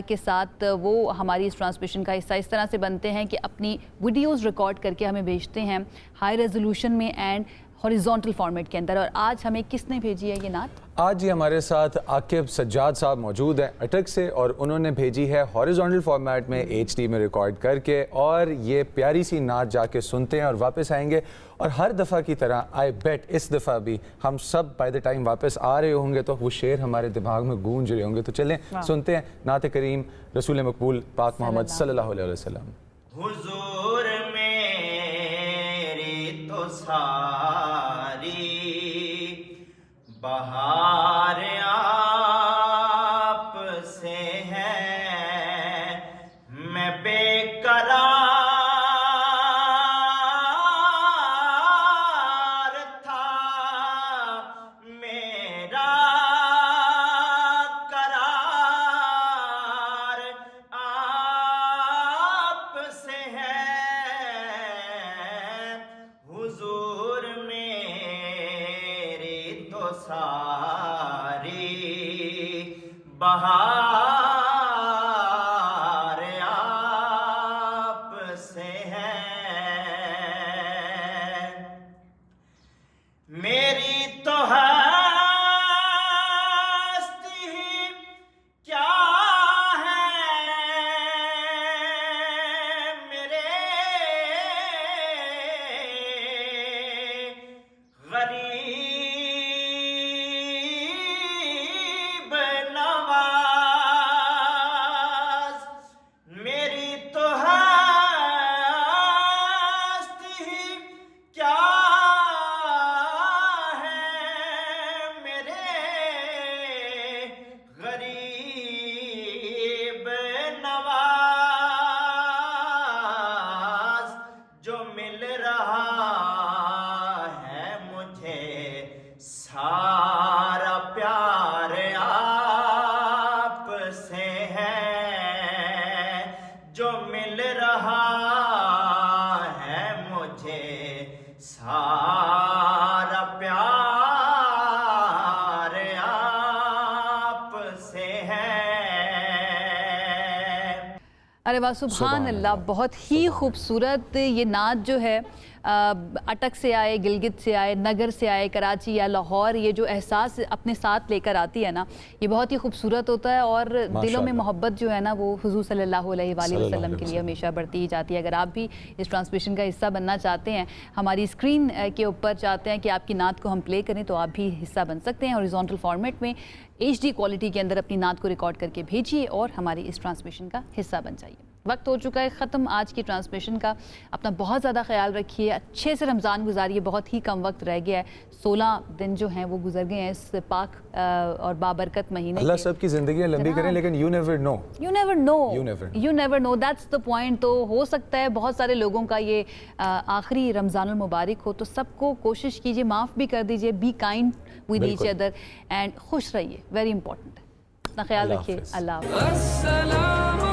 के साथ, वो हमारी इस ट्रांसमिशन का हिस्सा इस तरह से बनते हैं कि अपनी वीडियोज़ रिकॉर्ड करके हमें भेजते हैं हाई रेजोल्यूशन में एंड हॉरिजॉन्टल फॉर्मेट के अंदर। और आज हमें किसने भेजी है ये नात? आज ही हमारे साथ आकिब सज्जाद साहब मौजूद हैं अटक से, और उन्होंने भेजी है हॉरिजॉन्टल फॉर्मेट में HD में रिकॉर्ड करके। और ये प्यारी सी नात जाके सुनते हैं और वापस आएंगे। और हर दफ़ा की तरह आई बेट इस दफ़ा भी हम सब बाय द टाइम वापस आ रहे होंगे तो वो शेर हमारे दिमाग में गूंज रहे होंगे। तो चलें सुनते हैं नात करीम रसूल मकबूल पाक मोहम्मद सल्लल्लाहु अलैहि वसल्लम। हुजूर मेरी तो सारी बहार आप से है, मैं बेकरार था, मेरा करार आप सारी बहार आप से है मेरी तो हस्ती क्या है मेरे गरीब नवाज मेरी तो हस्ती क्या है मेरे गरीब नवाज जो मिल रहा है मुझे सारा प्यार आप से है जो मिल रहा है मुझे सारा प्यार आप से है अरे वाह, सुभान अल्लाह, बहुत ही खूबसूरत ये नात जो है अटक से आए, गिलगित से आए, नगर से आए, कराची या लाहौर, ये जो एहसास अपने साथ लेकर आती है ना, ये बहुत ही खूबसूरत होता है और दिलों में मोहब्बत जो है ना वो हुजूर सल्लल्लाहु अलैहि वसल्लम के लिए हमेशा बढ़ती ही जाती है। अगर आप भी इस ट्रांसमिशन का हिस्सा बनना चाहते हैं, हमारी स्क्रीन के ऊपर चाहते हैं कि आपकी नात को हम प्ले करें, तो आप भी हिस्सा बन सकते हैं। हॉरिजॉन्टल फॉर्मेट में HD क्वालिटी के अंदर अपनी नात को रिकॉर्ड करके भेजिए और हमारी इस ट्रांसमिशन का हिस्सा बन जाइए। वक्त हो चुका है ख़त्म आज की ट्रांसमिशन का। अपना बहुत ज़्यादा ख्याल रखिए, अच्छे से रमज़ान गुजारिए, बहुत ही कम वक्त रह गया है, 16 दिन जो हैं वो गुजर गए हैं इस पाक और बाबरकत महीने। अल्लाह सबकी ज़िंदगियाँ लंबी करें, लेकिन you never know, that's the point. तो हो सकता है बहुत सारे लोगों का ये आखिरी रमज़ानुल मुबारक हो, तो सबको कोशिश कीजिए, माफ़ भी कर दीजिए, be kind with each other and खुश रहिए, वेरी इंपॉर्टेंट। अपना ख्याल रखिए, अल्लाह हाफ़िज़।